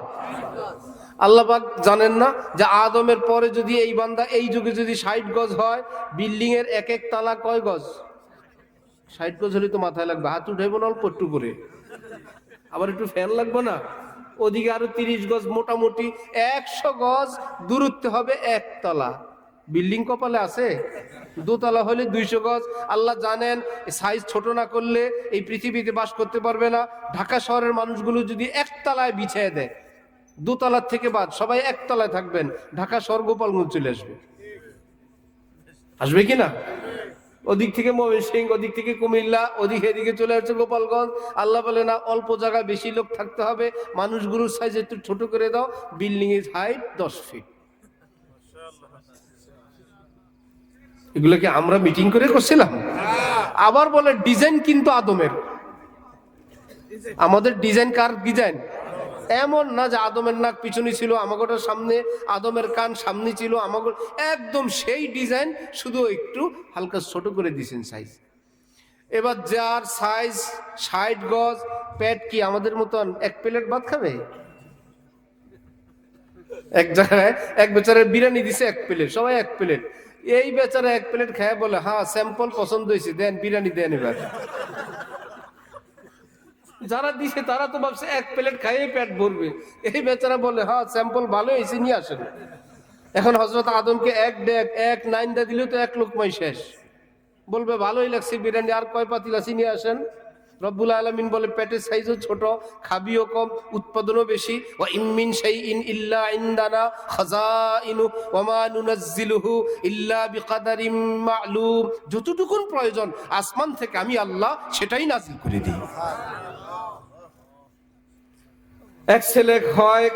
আল্লাহ পাক জানেন না যে আদমের পরে যদি এই বান্দা এই যুগে যদি 60 গজ হয়, বিল্ডিং এর এক এক তালা কয় গজ? 60 গজ হলে তো মাথায় লাগবে, হাত উঠাইব না অল্প একটু করে, আবার একটু ফ্যান লাগবে না, ওদিকে আরো 30 গজ, মোটামুটি 100 গজ দূরত্বে হবে একতলা। বিল্ডিং কপালে আছে? দোতলা হলে 200 গজ। আল্লাহ জানেন সাইজ ছোট না করলে এই পৃথিবীতে বাস করতে পারবে না। ঢাকা শহরের মানুষগুলো যদি একতলায় বিছিয়ে দেয়, দোতলার থেকে বাদ, সবাই একতলায় থাকবেন, ঢাকা শহর গোপালগঞ্জ চলে আসবে। আসবে কিনা? ওদিক থেকে ময়মনসিংহ, ওদিক থেকে কুমিল্লা, এদিকে চলে আসছে গোপালগঞ্জ। আল্লাহ বলে না, অল্প জায়গায় বেশি লোক থাকতে হবে, মানুষগুলোর সাইজ একটু ছোট করে দাও। বিল্ডিং এর হাইট 10 ফিট। এগুলো কি আমরা মিটিং করে করছিলাম? আবার বলে ডিজাইন কিন্তু আদমের। আমাদের ডিজাইন কার ডিজাইন? এমন না যে আদমের নাক পিছনে ছিল, আমাগোটার সামনে, আদমের কান সামনে ছিল, আমাগো একদম সেই ডিজাইন, শুধু একটু হালকা ছোট করে দিয়েছেন সাইজ। এবার যার সাইজ 60 গজ, পেট কি আমাদের মতন 1 প্লেট ভাত খাবে? এক জায়গায় এক বেচারা বিরিয়ানি দিছে 1 প্লেট, সবাই 1 প্লেট। এই বেচারা 1 প্লেট খায় বলে, হ্যাঁ স্যাম্পল পছন্দ হয়েছে, দেন বিরিয়ানি দেন। এবার যারা দিছে তারা তো ভাবছে 1 প্লেট খাইয়ে পেট ভরবে। এই বেচারা বলে, হ্যাঁ স্যাম্পল ভালো হয়েছে, নিয়ে আসেন। এখন হযরত আদমকে এক নাইন্দা দিলে তো 1 লোকমাই শেষ। বলবে ভালোই লাগছে বিরিয়ানি, আর কয় পাতিল আছে নিয়ে আসেন। রব্বুল আলামিন বলে, পেটের সাইজও ছোট, খাবিও কম, উৎপাদনও বেশি। ওয়া ইমিন শাইইন ইল্লা ইনদানা খাযাইনু ওয়া মা নুনাজ্জিলুহু ইল্লা বিকাদারিম মা'লুম, যতটুকুন প্রয়োজন আসমান থেকে আমি আল্লাহ সেটাই নাযিল করে দিই। 1 ছেলে হয়,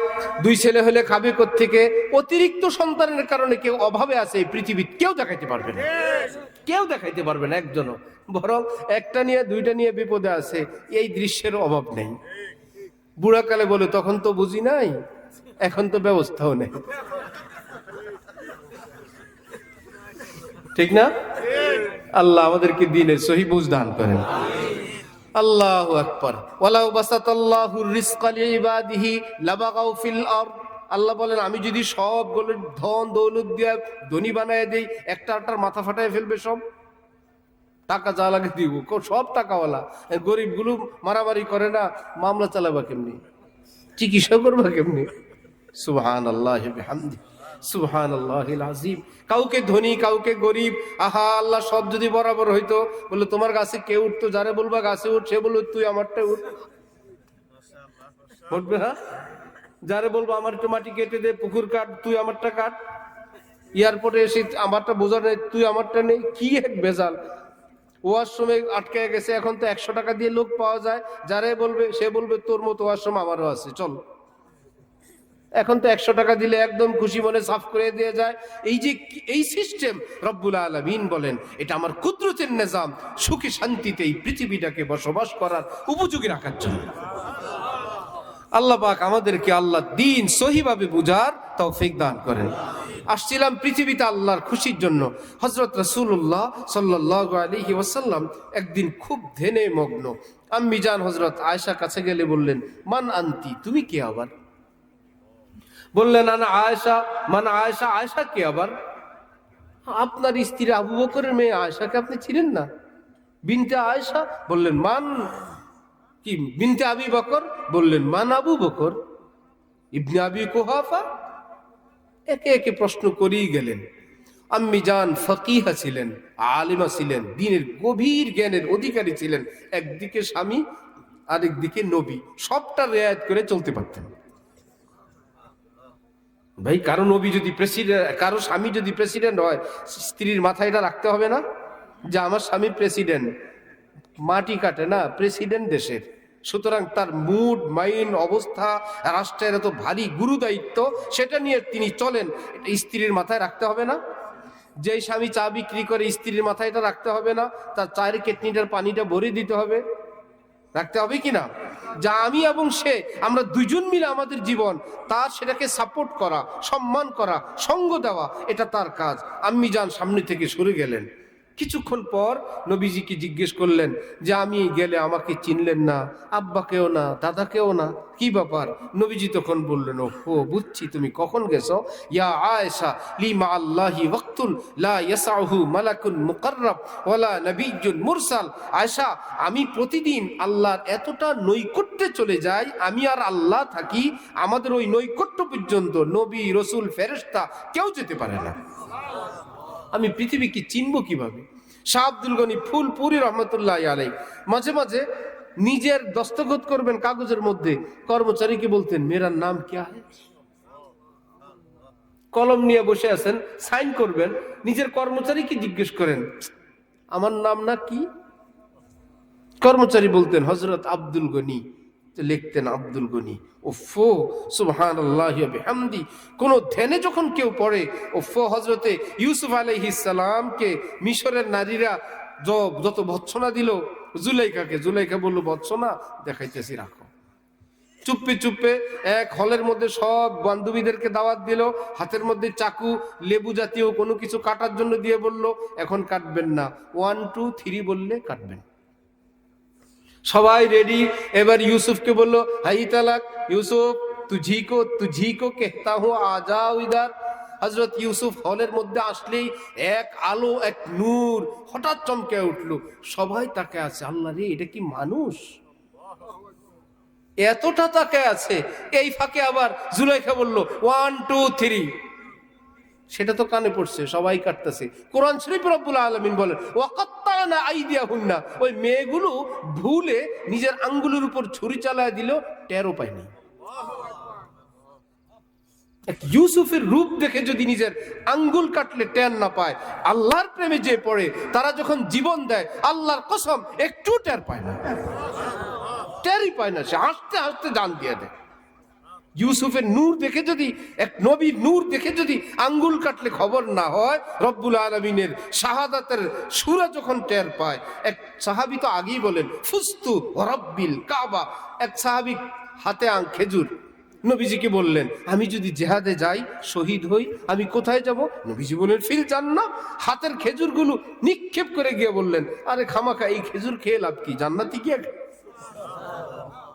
2 ছেলে হলে খাবে কোত্থেকে? অতিরিক্ত সন্তানের কারণে কেউ অভাবে আছে এই পৃথিবীর, কেউ দেখাইতে পারবে না, কেউ দেখাইতে পারবে না একজনও। বরং 1টা নিয়ে 2টা নিয়ে বিপদে আছে, এই দৃশ্যের অভাব নেই। বুড়াকালে বলে, তখন তো বুঝি নাই, এখন তো ব্যবস্থাও নেই। ঠিক না? আল্লাহ আমাদেরকে দ্বীনের সহি বুঝ দান করেন। আল্লাহু আকবার। ওয়ালাউ বাসাতাল্লাহু রিজকা লিইবাদিহি লাবাগাউ ফিল আরদ, আল্লাহ বলেন আমি যদি সবগুলো ধন দৌলত দিয়ে ধনী বানায় দেই, একটার মাথা ফাটায় ফেলবে সব। টাকা যা লাগে দিব, সব টাকাওয়ালা। গরিবগুলো মারামারি করে না, মামলা চালাবা কেমনি, চিকিৎসা করবা কেমনি? সুবহানাল্লাহি ওয়া বিহামদিহি, সুবহানাল্লাহিল আযীম। কাউকে ধনী কাউকে গরিব, আহা আল্লাহ সব যদি বরাবর হইতো, বলে তোমার গাছে কে উঠতো, যারে বলবা গাছে উঠ, সে বলবে তুই আমারটা উঠ, উঠবে? হ্যাঁ, যারে বলবো আমার একটু মাটি কেটে দে, পুকুর কাট, তুই আমারটা কাট। এয়ারপোর্টে এসে আমারটা বোঝা নেই, তুই আমারটা নেই, কি এক ভেজাল। ওয়াশরুমে আটকে গেছে, এখন তো 100 টাকা দিয়ে লোক পাওয়া যায়, যারে বলবে সে বলবে তোর মতো ওয়াশরুম আমারও আছে, চল। এখন তো 100 টাকা দিলে একদম খুশি মনে সাফ করে দিয়ে যায়। এই যে এই সিস্টেম, রব্বুল আলামিন বলেন এটা আমার কুদরতের নিজাম, সুখে শান্তিতে এই পৃথিবীটাকে বসবাস করার উপযোগী রাখার জন্য। আল্লাহ পাক আমাদেরকে আল্লাহ দ্বীন সহিভাবে বুঝার তৌফিক দান করেন। আসছিলাম পৃথিবীতে আল্লাহর খুশির জন্য। হযরত রাসূলুল্লাহ সাল্লাল্লাহু আলাইহি ওয়াসাল্লাম একদিন খুব ধ্যানে মগ্ন। আম্মি জান হযরত আয়েশা কাছে গেলে বললেন, মান আনতি, তুমি কে আবার? বললেন আনা আয়েশা। মান আয়েশা, আয়েশা কে আবার? আপনার স্ত্রী আবু বকরের মেয়ে আয়েশাকে আপনি চিনেন না? বিনতে আয়েশা। বললেন মান কি? বিনতে আবি বকর। বললেন মান আবু বকর ইবনে আবি কুহাফা। একে একে প্রশ্ন করেই গেলেন। আম্মি জান ফকিহা ছিলেন, আলিমা ছিলেন, দ্বীনের গভীর জ্ঞানের অধিকারী ছিলেন। একদিকে স্বামী, আরেকদিকে নবী, সবটা রেয়াত করে চলতে পারতেন। ভাই, কারো নবী যদি প্রেসিডেন্ট, কারো স্বামী যদি প্রেসিডেন্ট হয়, স্ত্রীর মাথায় এটা রাখতে হবে না যে আমার স্বামী প্রেসিডেন্ট? মাটি কাটে না, প্রেসিডেন্ট দেশের। সুতরাং তার মুড, মাইন্ড, অবস্থা, রাষ্ট্রের এত ভারী গুরু দায়িত্ব, সেটা নিয়ে তিনি চলেন, এটা স্ত্রীর মাথায় রাখতে হবে না? যেই স্বামী চা বিক্রি করে, স্ত্রীর মাথায় এটা রাখতে হবে না? তার চায়ের কেটনিটার পানিটা ভরে দিতে হবে, রাখতে হবে কিনা? যা আমি এবং সে, আমরা দুইজন মিলে আমাদের জীবন, তার সেটাকে সাপোর্ট করা, সম্মান করা, সঙ্গ দেওয়া, এটা তার কাজ। আম্মি জান সামনে থেকে সরে গেলেন। কিছুক্ষণ পর নবীজিকে জিজ্ঞেস করলেন যে আমি গেলে আমাকে চিনলেন না, আব্বাকেও না, দাদাকেও না, কি ব্যাপার? নবীজি তখন বললেন, ও বুঝছি তুমি কখন গেছো। ইয়া আয়েশা, লিমা আল্লাহি ওয়াক্তুন লা ইয়াসাহু মালাকুন মুকাররাব ওয়ালা নবিয়্যুন মুরসাল। আয়েশা, আমি প্রতিদিন আল্লাহর এতটা নৈকট্যে চলে যাই, আমি আর আল্লাহ থাকি, আমাদের ওই নৈকট্য পর্যন্ত নবী, রসুল, ফেরেশতা কেউ যেতে পারে না। আমি পৃথিবীকে চিনব কিভাবে? শাহ আব্দুল গনি ফুলপুরি রহমতুল্লাহ আলাইহি মাঝে মাঝে নিজের দস্তখত করবেন কাগজের মধ্যে, কর্মচারীকে বলতেন মেরা নাম ক্যা হ্যায়। কলম নিয়ে বসে আছেন, সাইন করবেন, নিজের কর্মচারীকে জিজ্ঞেস করেন আমার নাম না কি? কর্মচারী বলতেন হযরত আব্দুল গনি, লিখতেন আব্দুল গনি। ওফো সুবহানাল্লাহি ওয়া বিহামদি। কোন ধ্যানে যখন কেউ পড়ে, ওফো হযরতে ইউসুফ আলাইহিস সালামকে মিশরের নারীরা যত ভৎসনা দিল জুলাইখাকে, জুলাইখা বলল ভৎসনা দেখাইতেছি, রাখো। চুপে চুপে এক হলের মধ্যে সব বান্ধবীদেরকে দাওয়াত দিল, হাতের মধ্যে চাকু, লেবু জাতীয় কোনো কিছু কাটার জন্য দিয়ে বলল এখন কাটবেন না, 1 2 3 বললে কাটবেন। সবাই রেডি। এবার ইউসুফকে বলল হাই তালাক ইউসুফ, তুঝি কো কেহতা হুঁ আজাও ইদার। হযরত ইউসুফ হলের মধ্যে আসলেই এক আলো, এক নূর হঠাৎ চমকে উঠলো। সবাই তাকে আছে, আল্লাহ রে, এটা কি মানুষ? এতটা তাকে আছে। এই ফাঁকে আবার জুলাইখা বলল 1 2 3, সেটা তো কানে পড়ছে, সবাই কাটতেছে। কোরআন শরীফ রব্বুল আলামিন বলেন ওয়াকাত্তানা আইদিয়াহুন্না, ওই মেয়েগুলো ভুলে নিজের আঙ্গুলের উপর ছুরি চালায় দিল, টেরও পায়নি। ইউসুফের রূপ দেখে যদি নিজের আঙ্গুল কাটলে টের না পায়, আল্লাহর প্রেমে যে পড়ে তারা যখন জীবন দেয়, আল্লাহর কসম একটু টের পায় না, টেরই পায় না, সে হাসতে হাসতে জান দিয়ে দেয়। ইউসুফের নূর দেখে যদি, এক নবীর নূর দেখে যদি আঙ্গুল কাটলে খবর না হয়, রব্বুল আলামিনের শাহাদাতের সূরা যখন টের পায়। এক সাহাবী তো আগেই বলেন ফুস্তু রব্বিল কাবা, এক সাহাবী হাতে খেজুর, নবীজিকে বললেন আমি যদি জিহাদে যাই, শহীদ হই, আমি কোথায় যাব? নবীজি বললেন ফিল জান্নাহ। হাতের খেজুরগুলো নিক্ষেপ করে গিয়ে বললেন আরে খামাখা এই খেজুর খেয়ে লাভ কি, জান্নাতি গিয়ে।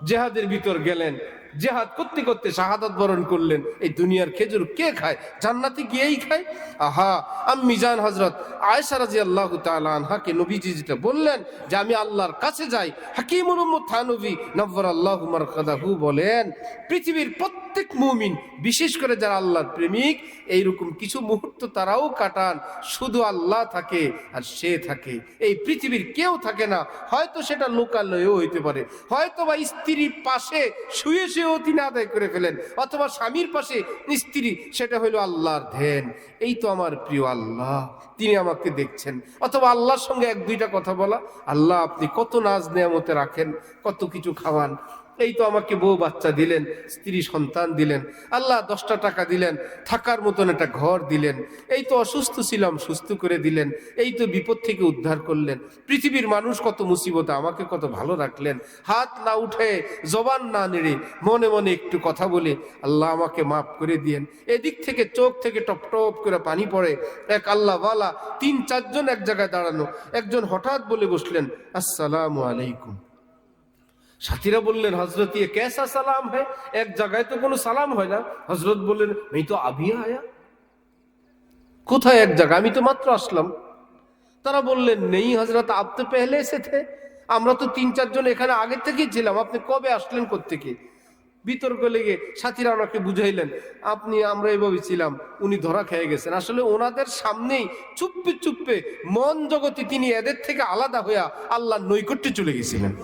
জেহাদের ভিতর গেলেন, জেহাদ করতে করতে শাহাদাত বরণ করলেন। এই দুনিয়ার খেজুর কে খায়? জান্নাতে গিয়েই খায়। আহা, আম্মি জান হযরত আয়েশা রাদিয়াল্লাহু তাআলা আনহাকে নবীজি যেটা বললেন যে আমি আল্লাহর কাছে যাই, হাকিমুল উম্মত থানভী নওয়ারাল্লাহু মারকাদাহু বলেন পৃথিবীর প্রত্যেক মুমিন, বিশেষ করে যারা আল্লাহর প্রেমিক, এইরকম কিছু মুহূর্ত তারাও কাটান, শুধু আল্লাহ থাকে আর সে থাকে, এই পৃথিবীর কেউ থাকে না। হয়তো সেটা লোকালয়েও হইতে পারে, হয়তো বা স্ত্রীর পাশে শুয়ে শুয়েও তিনি আদায় করে ফেলেন, অথবা স্বামীর পাশে স্ত্রী, সেটা হইল আল্লাহর ধ্যান। এই তো আমার প্রিয় আল্লাহ, তিনি আমাকে দেখছেন। অথবা আল্লাহর সঙ্গে 1-2টা কথা বলা, আল্লাহ আপনি কত নাজ নেয়ামতে রাখেন, কত কিছু খাওয়ান, এই তো আমাকে বউ বাচ্চা দিলেন, স্ত্রী সন্তান দিলেন, আল্লাহ 10টা টাকা দিলেন, থাকার মতন একটা ঘর দিলেন, এই তো অসুস্থ ছিলাম সুস্থ করে দিলেন, এই তো বিপদ থেকে উদ্ধার করলেন। পৃথিবীর মানুষ কত মুসিবতে, আমাকে কত ভালো রাখলেন। হাত না উঠে, জবান না নেড়ে, মনে মনে একটু কথা বলে আল্লাহ আমাকে মাফ করে দিয়েন। এদিক থেকে চোখ থেকে টপ টপ করে পানি পড়ে। এক আল্লাহওয়ালা 3-4 জন এক জায়গায় দাঁড়ানো, একজন হঠাৎ বলে বসলেন আসসালামু আলাইকুম। সাথীরা বললেন হজরত ये कैसा সালাম है, এক জায়গায় তো কোনো সালাম হয় না। হজরত বললেন मैं तो अभी आया। কোথায় এক জায়গা, আমি তো মাত্র আসলাম। তারা বললেন নেই হজরত आप तो पहले से थे, আমরা তো 3-4 জন এখানে আগে থেকেই ছিলাম, আপনি কবে আসলেন কোত্থেকে? বিতর্ক লেগে সাথীরা ওনাকে বুঝাইলেন, আমরা এভাবে ছিলাম, উনি ধরা খেয়ে গেছেন। আসলে ওনাদের সামনেই চুপে চুপে মন জগতে তিনি এদের থেকে আলাদা হইয়া আল্লাহর নৈকট্যে চলে গেছিলেন।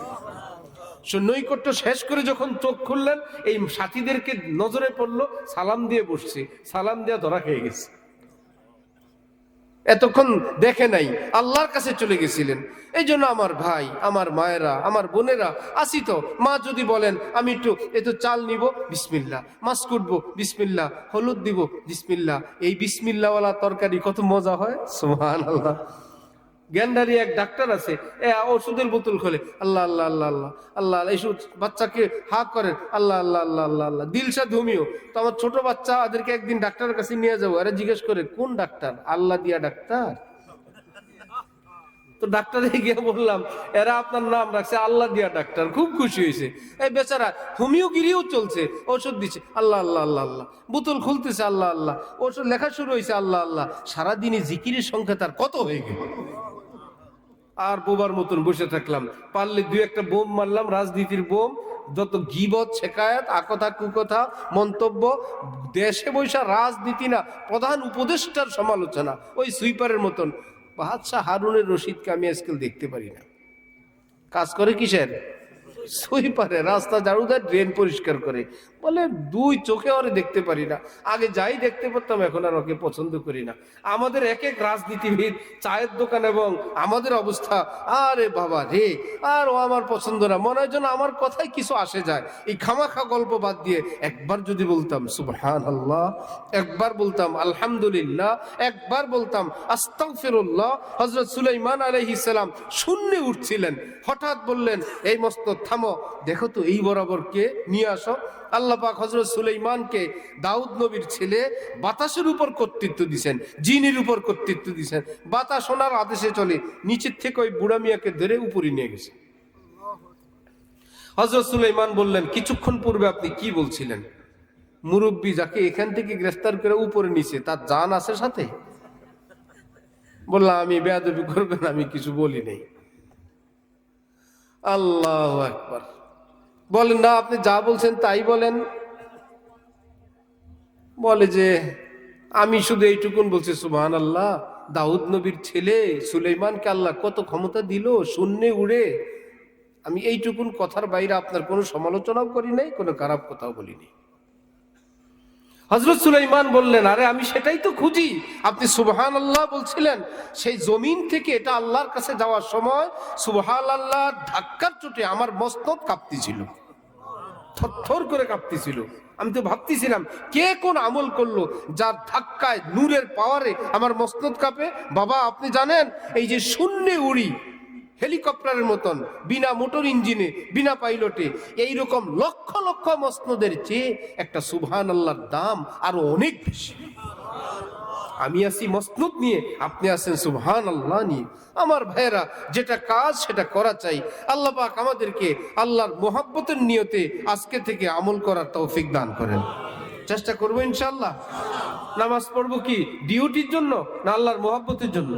নৈকট্য শেষ করে যখন চোখ খুললেন, এই সাথীদেরকে নজরে পড়লো, সালাম দিয়ে বসছে, সালাম দিয়ে ধরা খেয়ে গেছে। এতক্ষণ দেখে নাই, আল্লাহর কাছে চলে গেছিলেন। এই জন্য আমার ভাই, আমার মায়েরা, আমার বোনেরা আসি তো, মা যদি বলেন আমি একটু চাল নিব, বিসমিল্লাহ, মাছ কুটবো, বিসমিল্লাহ, হলুদ দিব, বিসমিল্লাহ। এই বিসমিল্লাহওয়ালা তরকারি কত মজা হয়, সুবহানাল্লাহ। গ্যান্ডারি এক ডাক্তার আছে, ওষুধের বোতল খোলে, আল্লাহ আল্লাহ আল্লাহ আল্লাহ আল্লাহ, এইসব বাচ্চাকে হাক করেন, আল্লাহ আল্লাহ আল্লাহ আল্লাহ আল্লাহ। দিলশাদ হোমিও। তো আমার ছোট বাচ্চা, ওদেরকে একদিন ডাক্তারের কাছে নিয়ে যাবো, আরে জিজ্ঞেস করে কোন ডাক্তার? আল্লাহ দিয়া ডাক্তার। তো ডাক্তারে গিয়ে বললাম, এরা আপনার নাম রাখছে আল্লাহ দিয়া ডাক্তার। খুব খুশি হয়েছে। এই বেচারা হোমিওগিরিও চলছে, ওষুধ দিচ্ছে, আল্লাহ আল্লাহ আল্লাহ আল্লাহ, বোতল খুলতেছে, আল্লাহ আল্লাহ, ওষুধ লেখা শুরু হয়েছে, আল্লাহ আল্লাহ। সারাদিনে জিকিরের সংখ্যা তার কত হয়ে গেল। আর বোবার মতন বসে থাকলাম, পারলে দুই একটা বোম মারলাম, রাজনীতির বোম। যত গীবত, শেকায়াত, আকথা কুকথা, মন্তব্য, দেশে বৈশা রাজনীতি না, প্রধান উপদেষ্টার সমালোচনা, ওই সুইপারের মতন। বাদশাহ হারুনের রশিদকে আমি আজকাল দেখতে পারি না। কাজ করে কিসের? সুইপারে, রাস্তা ঝাড়ু দেয়, ড্রেন পরিষ্কার করে। বলে দুই চোখে ওরে দেখতে পারি না। আগে যাই দেখতে পারতাম, এখন আর ওকে পছন্দ করি না। আমাদের এক এক রাজনীতিবিদ, চায়ের দোকান এবং আমাদের অবস্থা, আরে বাবা রে, আর ও আমার পছন্দ না। মনে হয় যেন আমার কথাই কিছু আসে যায়। এই খামাখা গল্প বাদ দিয়ে একবার যদি বলতাম সুবহানাল্লাহ, একবার বলতাম আলহামদুলিল্লাহ, একবার বলতাম আস্তাগফিরুল্লাহ। হযরত সুলাইমান আলাইহিস সালাম শূন্যে উঠছিলেন, হঠাৎ বললেন, এই মস্তক থামো, দেখো তো এই বরাবর কে নিয়ে আসো। আল্লাহ পাক হযরত সুলাইমানকে, দাউদ নবীর ছেলে, বাতাসের উপর কর্তৃত্ব দিয়েছেন, জিনের উপর কর্তৃত্ব দিয়েছেন। বাতাস ওনার আদেশে চলে। নিচের থেকে ওই বুড়া মিয়াকে ধরে উপরে নিয়ে গেছে। হযরত সুলাইমান বললেন, কিছুক্ষণ পূর্বে আপনি কি বলছিলেন? মুরব্বী যাকে এখান থেকে গ্রেফতার করে উপরে নিছে, তার জান আছে সাথে? বললাম, আমি বেয়াদবি করবেন, আমি কিছু বলি নাই। আল্লাহু আকবার। বলেন না, আপনি যা বলছেন তাই বলেন। বলে যে আমি শুধু এইটুকুন বলছি, সুবহানাল্লাহ, দাউদ নবীর ছেলে সুলাইমানকে আল্লাহ কত ক্ষমতা দিল, শূন্যে উড়ে। আমি এইটুকুন কথার বাইরে আপনার কোনো সমালোচনাও করি নাই, কোনো খারাপ কথাও বলিনি। হযরত সুলাইমান বললেন, আরে আমি সেটাই তো খুঁজি। আপনি সুবহানাল্লাহ বলছিলেন, সেই জমিন থেকে এটা আল্লাহর কাছে যাওয়ার সময় সুবহানাল্লাহ ধাক্কার চোটে আমার মস্তক কাঁপতেছিল, থরথর করে কাঁপতেছিল। আমি তো ভাবতেছিলাম কে কোন আমল করলো যার ধাক্কায়, নূরের পাওয়ারে আমার মস্তক কাঁপে। বাবা আপনি জানেন, এই যে শূন্যে উড়ি হেলিকপ্টারের মতন, বিনা মোটর ইঞ্জিনে, বিনা পাইলটে, এইরকম লক্ষ লক্ষ মসনদের চেয়ে একটা সুবহানাল্লাহর দাম আরো অনেক বেশি। আমি আছি মসনদ নিয়ে, আপনি আছেন সুবহানাল্লাহ নিয়ে। আমার ভাইয়েরা, যেটা কাজ সেটা করা চাই। আল্লাহ পাক আমাদেরকে আল্লাহর মোহাব্বতের নিয়তে আজকে থেকে আমল করার তৌফিক দান করেন। চেষ্টা করবো ইনশাআল্লাহ। নামাজ পড়বো কি ডিউটির জন্য না আল্লাহর মোহাব্বতের জন্য?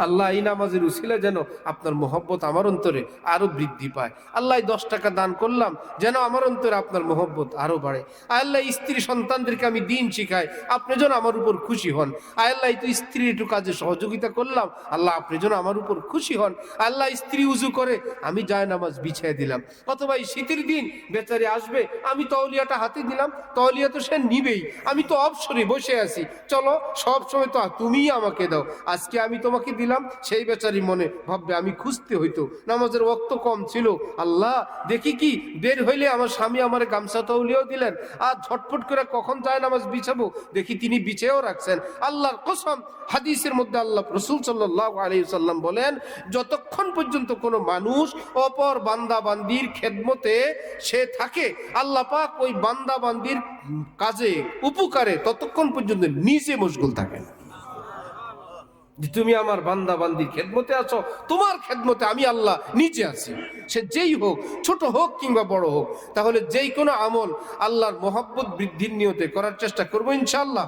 আল্লাহ এই নামাজের উসিলা যেন আপনার মোহব্বত আমার অন্তরে আরো বৃদ্ধি পায়। আল্লাহ 10 টাকা দান করলাম, যেন আমার অন্তরে আপনার মোহব্বত আরো বাড়ে। আল্লাহ স্ত্রী সন্তানদেরকে আমি দিন শিখাই, আপনি যেন আমার উপর খুশি হন। আল্লাহ তো স্ত্রীর একটু কাজে সহযোগিতা করলাম, আল্লাহ আপনি যেন আমার উপর খুশি হন। আল্লাহ স্ত্রী উজু করে, আমি যায় নামাজ বিছিয়ে দিলাম। অথবা এই শীতের দিন বেচারি আসবে, আমি তওলিয়াটা হাতে দিলাম, তওলিয়া তো সে নিবেই, আমি তো অবসরে বসে আছি, চলো সব সময় তো তুমিই আমাকে দাও, আজকে আমি তোমাকে দিলাম। সেই বেচারি মনে ভাববে আমি খুঁজতে হইতো, নামাজের ওয়াক্ত কম ছিল, আল্লাহ দেখি কি বের হইলে আমার স্বামী আমার গামছা তৌলিয়াও দিলেন, আর ঝটফট করে কখন যায় নামাজ বিছাবো, দেখি তিনি বিছেও রাখছেন। আল্লাহর কসম, হাদিসের মধ্যে আল্লাহ রাসূল সাল্লাল্লাহু আলাইহি ওয়াসাল্লাম বলেন, যতক্ষণ পর্যন্ত কোনো মানুষ অপর বান্দা বান্দির খেদমতে সে থাকে, আল্লাহ পাক ওই বান্দা বান্দির কাজে উপকারে ততক্ষণ পর্যন্ত নিজে মশগুল থাকেন। তুমি আমার বান্দা বান্দির খেদমতে আছো, তোমার খেদমতে আমি আল্লাহ নিজে আছি। সে যেই হোক, ছোট হোক কিংবা বড় হোক। তাহলে যেই কোনো আমল আল্লাহর মোহাব্বত বৃদ্ধির নিয়তে করার চেষ্টা করবো ইনশাআল্লাহ।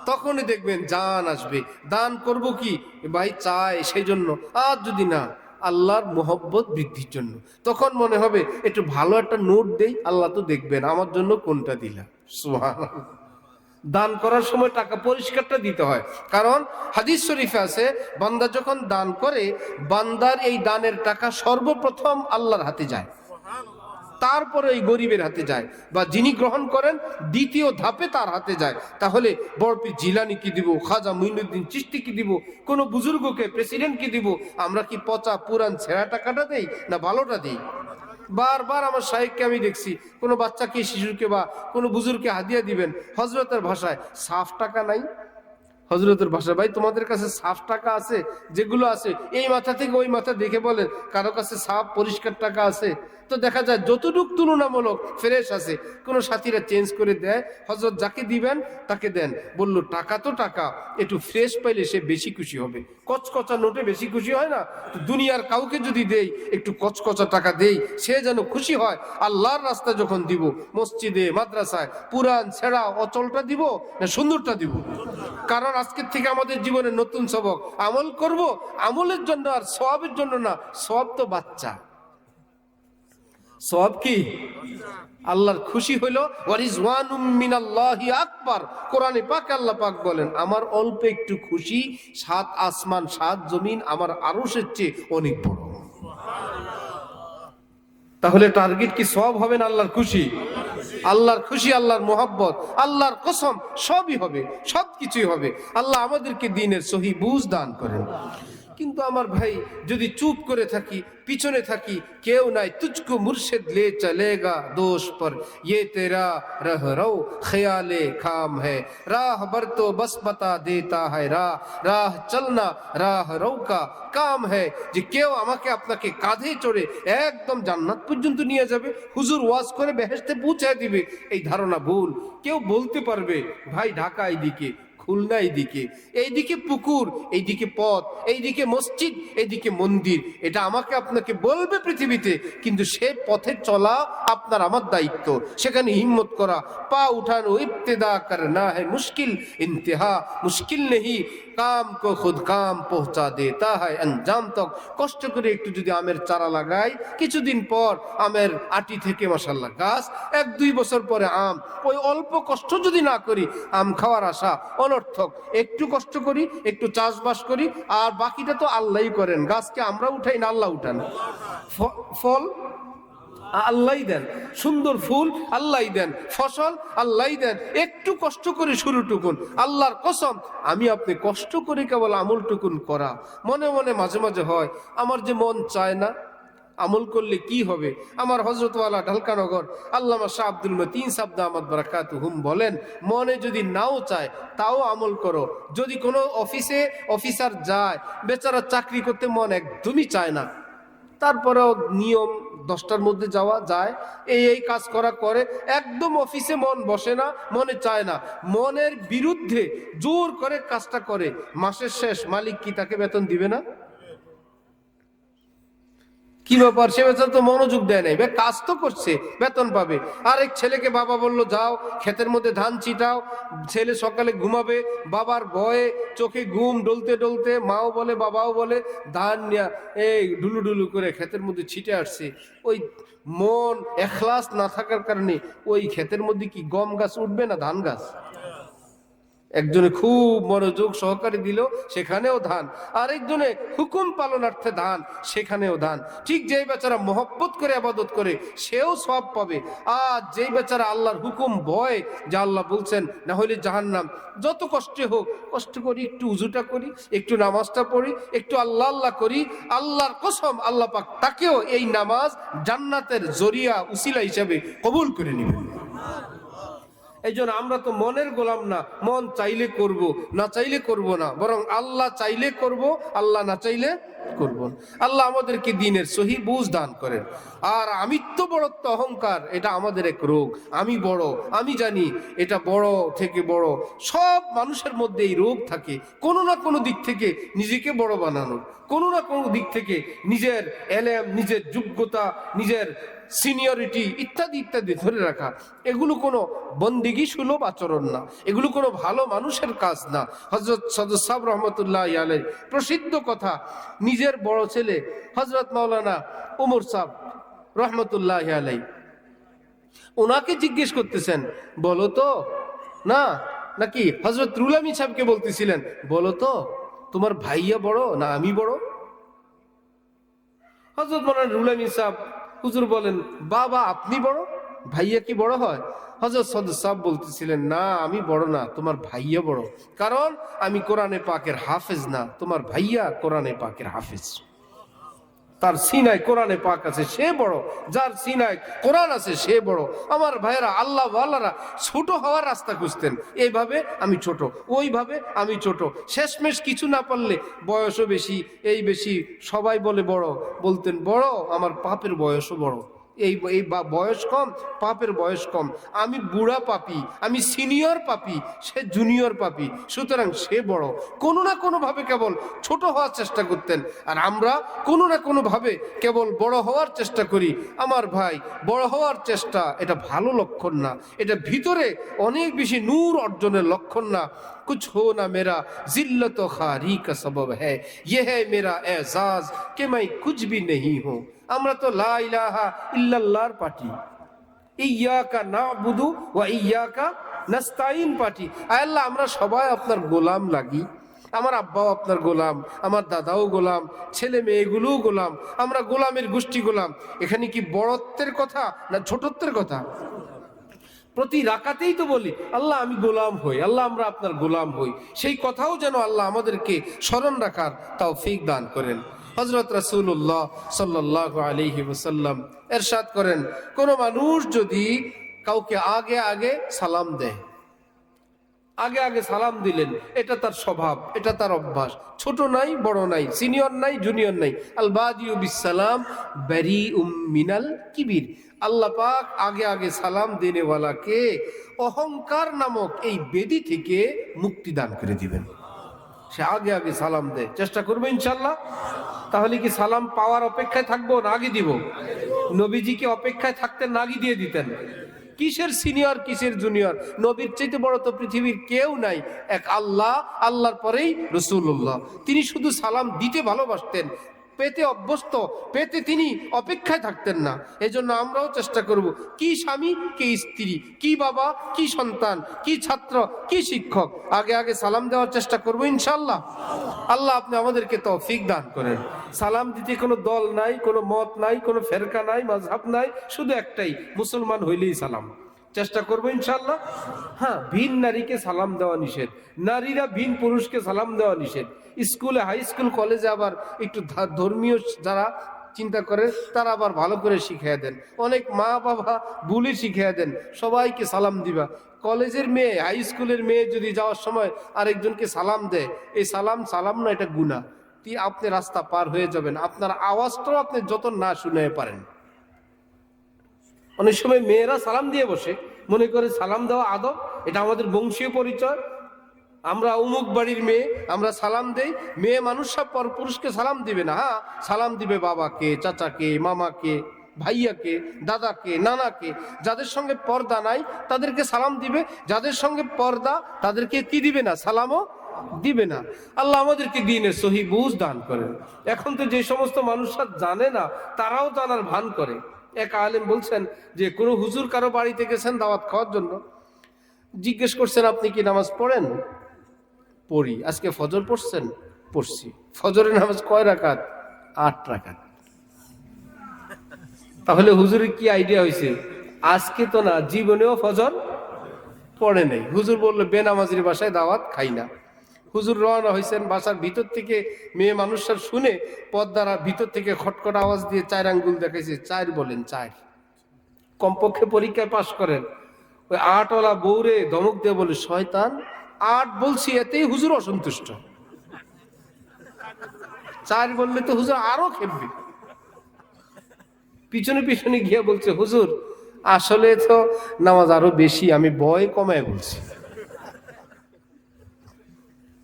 তখনই দেখবেন জান আসবে। দান করব কি ভাই চাই সেই জন্য, আর যদি না আল্লাহর মোহব্বত বৃদ্ধির জন্য। তখন মনে হবে একটু ভালো একটা নোট দেই, আল্লাহ তো দেখবেন আমার জন্য কোনটা দিলা। সুবহানাল্লাহ। দান করার সময় টাকা পরিষ্কারটা দিতে হয়, কারণ হাদিস শরীফে আছে বান্দা যখন দান করে বান্দার এই দানের টাকা সর্বপ্রথম আল্লাহর হাতে যায়, তারপরে এই গরিবের হাতে যায়, বা যিনি গ্রহণ করেন দ্বিতীয় ধাপে তার হাতে যায়। তাহলে বড়পীর জিলানি কি দিব, খাজা মুঈনুদ্দিন চিশতি কি দিব, কোনো বুজুর্গকে প্রেসিডেন্ট কি দিব? আমরা কি পচা পুরান ছেঁড়া টাকাটা দেই না ভালোটা দিই? বারবার আমার শাইখকে আমি দেখছি, কোনো বাচ্চাকে শিশুকে বা কোনো বুজুর্গকে হাদিয়া দিবেন, হজরতের ভাষায় সাফ টাকা নাই। হজরতের ভাষা, ভাই তোমাদের কাছে সাফ টাকা আছে? যেগুলো আছে এই মাথা থেকে ওই মাথা দেখে বলেন কারো কাছে সাফ পরিষ্কার টাকা আছে? তো দেখা যায় যতটুক তুলনামূলক ফ্রেশ আছে, কোনো সাথীরা চেঞ্জ করে দেয়। হজরত যাকে দিবেন তাকে দেন, বলল টাকা তো টাকা, একটু ফ্রেশ পাইলে সে বেশি খুশি হবে। কচকচা নোটে বেশি খুশি হয় না? দুনিয়ার কাউকে যদি দেই একটু কচকচা টাকা দেই, সে যেন খুশি হয়। আল্লাহর রাস্তা যখন দিব, মসজিদে মাদ্রাসায় পুরান ছেঁড়া অচলটা দিব না সুন্দরটা দিব? কারণ আজকের থেকে আমাদের জীবনে নতুন সবক, আমল করব আমলের জন্য আর সওয়াবের জন্য না। সওয়াব তো বাচ্চা, সওয়াব কি আল্লাহর খুশি হইলো ওয়ারিজওয়ানুম মিনাল্লাহি আকবার। কোরআনে পাকে আল্লাহ পাক বলেন আমার অল্প একটু খুশি 7 আসমান 7 জমিন আমার আরশের চেয়ে অনেক বড়। তাহলে টার্গেট কি সওয়াব হবে না আল্লাহর খুশি? আল্লাহর খুশি, আল্লাহর মোহাব্বত, আল্লাহর কসম সবই হবে, সবকিছুই হবে। আল্লাহ আমাদেরকে দ্বীনের সহি বুঝ দান করেন। কিন্তু আমার ভাই যদি চুপ করে থাকি, পিছনে থাকি, কেউ নাই, তুঝকো মুর্শিদ লে চলেগা দোষ পর, ये तेरा रह रो ख्याले खाम है, राह बर तो बस बता देता है, राह चलना राह रो का কাম है। যে কেউ আমাকে আপনাকে কাঁধে চড়ে একদম জান্নাত পর্যন্ত নিয়ে যাবে, হুজুর ওয়াজ করে বেহেশতে পৌঁছায় দিবে, এই ধারণা ভুল। কেউ বলতে পারবে ভাই ঢাকা এইদিকে, খুলনা এইদিকে, এইদিকে পুকুর, এইদিকে পথ, এইদিকে মসজিদ, এইদিকে মন্দির, এটা আমাকে আপনাকে বলবে পৃথিবীতে, কিন্তু সে পথে চলা আপনার আমার দায়িত্ব। সেখানে হিম্মত করা, পা উঠানো, ইবতেদা করনা है मुश्किल, इंतहा मुश्किल नहीं, কাম কো খুদ কাম পৌঁছা দেতা হয় अंजाम तक। কষ্ট করে একটু যদি আমের চারা লাগাই, কিছুদিন পর আমের আটি থেকে মাশাআল্লাহ গাছ, 1-2 বছর পরে আম। ওই অল্প কষ্ট যদি না করি, আম খাওয়ার আশা অনর্থক। একটু কষ্ট করি, একটু চাষবাস করি, আর বাকিটা তো আল্লাহই করেন। গাছকে আমরা উঠাই না, আল্লাহ উঠান। ফল আল্লাহই দেন, সুন্দর ফুল আল্লাহই দেন, ফসল আল্লাহই দেন। একটু কষ্ট করে শুরুটুকুন, আল্লাহর কসম আমি আপনি কষ্ট করে কেবল আমলটুকুন করা। মনে মনে মাঝে মাঝে হয় আমার যে মন চায় না, আমল করলে কি হবে? আমার হযরতওয়ালা ঢালকানগর আল্লামা শাহ আব্দুল মতিন সাহেব দামাত বারাকাতুহুম বলেন, মনে যদি নাও চায় তাও আমল করো। যদি কোনো অফিসে অফিসার যায়, বেচারা চাকরি করতে মন একদমই চায় না, তারপরেও নিয়ম 10টার মধ্যে যাওয়া যায়, এই কাজ করা করে, একদম অফিসে মন বসে না, মনে চায় না, মনের বিরুদ্ধে জোর করে কাজটা করে, মাসের শেষ মালিক কি তাকে বেতন দিবে না? কি ব্যাপার, সে বেচারা তো মনোযোগ দেয় নাই, কাজ তো করছে, বেতন পাবে। আরেক ছেলেকে বাবা বলল যাও ক্ষেতের মধ্যে ধান ছিটাও, ছেলে সকালে ঘুমাবে, বাবার ভয়ে চোখে ঘুম ডলতে ডলতে, মাও বলে বাবাও বলে ধান নিয়ে এই ডুলু ডুলু করে ক্ষেতের মধ্যে ছিটে আসছে। ওই মন এখলাস না থাকার কারণে ওই ক্ষেতের মধ্যে কি গম গাছ উঠবে না ধান গাছ? একজনে খুব মনোযোগ সহকারে দিল, সেখানেও ধান। আরেকজনে হুকুম পালনার্থে ধান, সেখানেও ধান। ঠিক যেই বেচারা মহব্বত করে ইবাদত করে সেও সওয়াব পাবে, আর যেই বেচারা আল্লাহর হুকুম ভয়, যে আল্লাহ বলছেন না হলে জাহান্নাম, যত কষ্টে হোক কষ্ট করি, একটু উজুটা করি, একটু নামাজটা পড়ি, একটু আল্লাহ আল্লাহ করি, আল্লাহর কসম আল্লাহ পাক তাকেও এই নামাজ জান্নাতের জরিয়া উসিলা হিসাবে কবুল করে নেবেন। এই জন্য আমরা তো মনের গোলাম না, মন চাইলে করব, না চাইলে করব না, বরং আল্লাহ চাইলে করব, আল্লাহ না চাইলে করব না। আল্লাহ আমাদেরকে দ্বীনের সহি বুঝ দান করেন। আর আমিত্ব বড়ত্ব অহংকার, এটা আমাদের এক রোগ। আমি বড়, আমি জানি, এটা বড় থেকে বড়, সব মানুষের মধ্যে এই রোগ থাকে। কোনো না কোনো দিক থেকে নিজেকে বড় বানানোর, কোনো না কোনো দিক থেকে নিজের এলেম, নিজের যোগ্যতা, নিজের সিনিয়রিটি ইত্যাদি ইত্যাদি ধরে রাখা, এগুলো কোনো বন্দিগি সুলভ আচরণ না, এগুলো কোনো ভালো মানুষের কাজ না। হযরত সদর সাহেব রহমতুল্লাহ আলাইহি প্রসিদ্ধ কথা, নিজের বড় ছেলে হযরত মাওলানা ওমর সাহেব রহমতুল্লাহ আলাইহি ওনাকে জিজ্ঞেস করতেছেন, বলো তো না, নাকি হযরত রুহুল আমিন সাহেবকে বলতেছিলেন, বলো তো তোমার ভাইয়া বড় না আমি বড়? হযরত মাওলানা রুহুল আমিন সাহেব হুজুর বলেন, বাবা আপনি বড়, ভাইয়া কি বড় হয়? হযরত সদর সাহেব বলতেছিলেন, না আমি বড় না, তোমার ভাইয়া বড়, কারণ আমি কোরআনে পাকের হাফেজ না, তোমার ভাইয়া কোরআনে পাকের হাফেজ। তার সিনায় কোরআনে পাক আছে সে বড়, যার সিনায় কোরআন আছে সে বড়। আমার ভাইয়েরা, আল্লাহ ওয়ালারা ছোট হওয়ার রাস্তা খুঁজতেন, এইভাবে আমি ছোট, ওইভাবে আমি ছোট, শেষমেশ কিছু না পারলে বয়সও বেশি, এই বেশি, সবাই বলে বড়, বলতেন বড়, আমার পাপের বয়সও বড়, এই বয়স কম, পাপের বয়স কম, আমি বুড়া পাপী, আমি সিনিয়র পাপী, সে জুনিয়র পাপী, সুতরাং সে বড়। কোনো না কোনোভাবে কেবল ছোট হওয়ার চেষ্টা করতেন, আর আমরা কোনো না কোনোভাবে কেবল বড় হওয়ার চেষ্টা করি। আমার ভাই, বড় হওয়ার চেষ্টা এটা ভালো লক্ষণ না, এটা ভিতরে অনেক বেশি নূর অর্জনের লক্ষণ না। कुछ हो ना मेरा जिल्लत खारी का सबब है, ये है मेरा एजाज कि मैं कुछ भी नहीं हूँ। আমরা তো লা ইলাহা ইল্লাল্লাহর পার্টি, ইয়্যাকা না'বুদু ওয়া ইয়্যাকা নাস্তাইন পার্টি। আয় আল্লাহ, আমরা সবাই আপনার গোলাম লাগি, আমার আব্বাও আপনার গোলাম, আমার দাদাও গোলাম, ছেলে মেয়েগুলোও গোলাম, আমরা গোলামের গোষ্ঠী গোলাম। এখানে কি বড়ত্বের কথা না ছোটত্বের কথা? প্রতি রাকাতেই তো বলি, আল্লাহ আমি গোলাম হই, আল্লাহ আমরা আপনার গোলাম হই। সেই কথাও যেন আল্লাহ আমাদেরকে স্মরণ রাখার তৌফিক দান করেন। হযরত রাসূলুল্লাহ সাল্লাল্লাহু আলাইহি ওয়াসাল্লাম ইরশাদ করেন, কোন মানুষ যদি কাউকে আগে আগে সালাম দেয়, আগে আগে সালাম দিলেন, এটা তার স্বভাব, এটা তার অভ্যাস, ছোট নাই বড় নাই, সিনিয়র নাই জুনিয়র নাই, আল বাদিউ বিসসালাম বারিউম মিনাল কিবির। আল্লাহ পাক আগে আগে সালাম দেনেওয়ালাকে অহংকার নামক এই বেদি থেকে মুক্তি দান করে দিবেন। সে আগে আগে সালাম দেয়, চেষ্টা করবে ইনশাল্লাহ। তাহলে কি সালাম পাওয়ার অপেক্ষায় থাকবো না আগে দিব? নবীজিকে অপেক্ষায় থাকতেন না আগে দিয়ে দিতেন? কিসের সিনিয়র কিসের জুনিয়র? নবীর চাইতে বড় তো পৃথিবীর কেউ নাই, এক আল্লাহ, আল্লাহর পরেই রাসূলুল্লাহ। তিনি শুধু সালাম দিতে ভালোবাসতেন, পেতে অভ্যস্ত, পেতে তিনি অপেক্ষায় থাকতেন না। এজন্য আমরাও চেষ্টা করব, কি স্বামী কি স্ত্রী, কি বাবা কি সন্তান, কি ছাত্র কি শিক্ষক, আগে আগে সালাম দেওয়ার চেষ্টা করব ইনশাআল্লাহ। আল্লাহ আপনি আমাদেরকে তৌফিক দান করেন। সালাম দিতে কোনো দল নাই, কোনো মত নাই, কোনো ফেরকা নাই, মাযহাব নাই, শুধু একটাই, মুসলমান হইলেই সালাম। চেষ্টা করবো ইনশাআল্লাহ। হ্যাঁ, ভিন নারীকে সালাম দেওয়া নিষেধ, নারীরা ভিন পুরুষকে সালাম দেওয়া নিষেধ। স্কুলে, হাই স্কুল, কলেজে আবার একটু ধর্মীয় যারা চিন্তা করে তারা আবার ভালো করে শিখিয়ে দেন, অনেক মা বাবা ভুলই শিখিয়ে দেন, সবাইকে সালাম দিবা। কলেজের মেয়ে, হাই স্কুলের মেয়ে যদি যাওয়ার সময় আরেকজনকে সালাম দেয়, এই সালাম না, এটা গুনাহ। আপনি রাস্তা পার হয়ে যাবেন, আপনার আওয়াজটাও আপনি যত না শুনে পারেন। অনেক সময় মেয়েরা সালাম দিয়ে বসে, মনে করে সালাম দেওয়া আদব, এটা আমাদের বংশীয় পরিচয়, আমরা অমুক বাড়ির মেয়ে, আমরা সালাম দেই। মেয়ে মানুষ সব পর পুরুষকে সালাম দিবে না, হ্যাঁ সালাম দিবে বাবাকে, চাচাকে, মামাকে, ভাইয়াকে, দাদাকে, নানাকে। যাদের সঙ্গে পর্দা নাই তাদেরকে সালাম দিবে, যাদের সঙ্গে পর্দা তাদেরকে কি দিবে না, সালামও দিবে না। আল্লাহ আমাদেরকে দ্বীনের সহি বুঝ দান করেন। এখন তো যে সমস্ত মানুষরা জানে না, তারাও জানার ভান করে। এক আলেম বলছেন যে কোনো হুজুর কারো বাড়িতে গেছেন দাওয়াত খাওয়ার জন্য, জিজ্ঞেস করছেন আপনি কি নামাজ পড়েন? পড়ি। আজকে ফজর পড়ছেন? পড়ছি। ফজরের নামাজ কয় রাকাত? 8 রাকাত। তাহলে হুজুরের কি আইডিয়া হয়েছে, আজকে তো না, জীবনেও ফজর পড়ে নাই। হুজুর বললো বেনামাজির বাসায় দাওয়াত খাই না। হুজুর রওনা হয়েছেন, বাসার ভিতর থেকে মেয়ে মানুষরা শুনে পর্দারা ভিতর থেকে খটখট আওয়াজ দিয়ে 4 আঙ্গুল দেখাইছে, 4 বলেন, 4 কমপক্ষে পরীক্ষায় পাশ করেন। ওই 8ওয়ালা বউরে ধমক দিয়ে বলে, শয়তান 8 বলছি, এতেই হুজুর অসন্তুষ্ট। 4 বললে তো হুজুর আরো খেপবে। পিছনে পিছনে গিয়ে বলছে, হুজুর আসলে তো নামাজ আরো বেশি, আমি ভয় কমায় বলছি।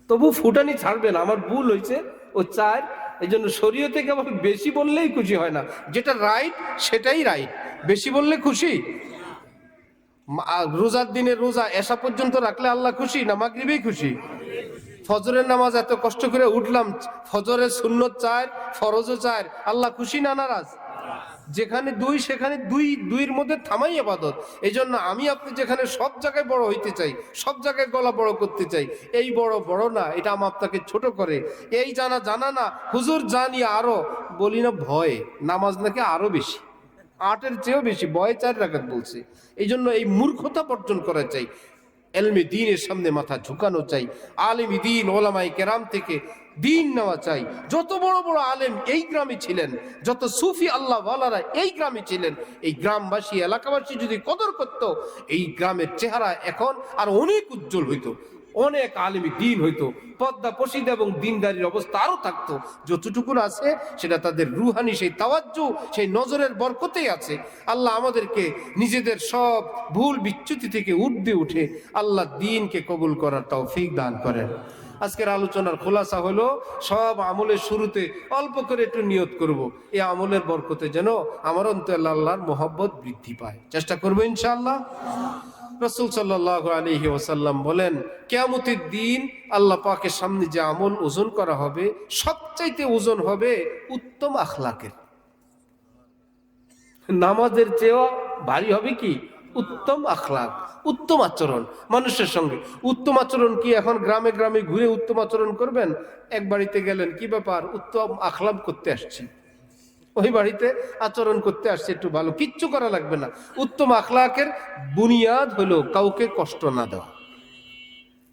তবু ফুটানি ছাড়বে না, আমার ভুল হয়েছে, ও 4 এই জন্য শরীয়তে কেবল বেশি বললেই খুশি হয় না, যেটা রাইট সেটাই রাইট। বেশি বললে খুশি? রোজার দিনে রোজা এসা পর্যন্ত রাখলে আল্লাহ খুশি না মাগরিবেই খুশি? ফজরের নামাজ এত কষ্ট করে উঠলাম, ফজরের সুন্নত 4, ফরজও 4, আল্লাহ খুশি না নারাজ? যেখানে 2 সেখানে 2-2-এর মধ্যে থামাই ইবাদত। এই জন্য আমি আপনি যেখানে সব জায়গায় বড় হইতে চাই, সব জায়গায় গলা বড় করতে চাই, এই বড় বড় না, এটা আমার আপনাকে ছোট করে। এই জানা না, হুজুর জানি আরো, বলি না ভয়ে, নামাজ নাকি আরো বেশি, 8-এর চেয়েও বেশি, ভয়ে 4 রাকাত বলছে। এই জন্য এই মূর্খতা বর্জন করা চাই, এলমে দ্বীনের সামনে মাথা ঝুঁকানো চাই, আলেমী দ্বীন ওলামায়ে কেরাম থেকে দিন নেওয়া চাই। যত বড় বড় আলেম এই গ্রামে ছিলেন, যত সুফি আল্লাহ ওয়ালারা এই গ্রামে ছিলেন, এই গ্রামবাসী এলাকাবাসী যদি কদর করত, এই গ্রামের চেহারা এখন আর অনেক উজ্জ্বল হইতো, অনেক আলেমী দ্বীন হইতো, পদ্মা পশিদা এবং দিনদারির অবস্থা আরো থাকতো। যতটুকু আছে সেটা তাদের রুহানি সেই তাওয়াজ্জু, সেই নজরের বরকতেই আছে। আল্লাহ আমাদেরকে নিজেদের সব ভুল বিচ্যুতি থেকে ঊর্ধ্বে উঠে আল্লাহ দ্বীনকে কবুল করার তৌফিক দান করেন। আজকের আলোচনার খোলাসা হলো, সব আমলের শুরুতে অল্প করে একটু নিয়ত করব, এই আমলের বরকতে যেন আমার অন্তরে আল্লাহর মহব্বত বৃদ্ধি পায়, চেষ্টা করবো ইনশাআল্লাহ। রাসূল সাল্লাল্লাহু আলাইহি ওয়াসাল্লাম বলেন, কিয়ামতের দিন আল্লাহ পাকের সামনে যে আমল ওজন করা হবে, সবচাইতে ওজন হবে উত্তম আখলাকের। নামাজের চেয়েও ভারী হবে কি? উত্তম আখলাক, উত্তম আচরণ মানুষের সঙ্গে। উত্তম আচরণ কি এখন গ্রামে গ্রামে ঘুরে উত্তম আচরণ করবেন? এক বাড়িতে গেলেন, কি ব্যাপার? উত্তম আখলাক করতে আসছি, ওই বাড়িতে আচরণ করতে আসছে, একটু ভালো, কিচ্ছু করা লাগবে না। উত্তম আখলাকের বুনিয়াদ হলো কাউকে কষ্ট না দেওয়া,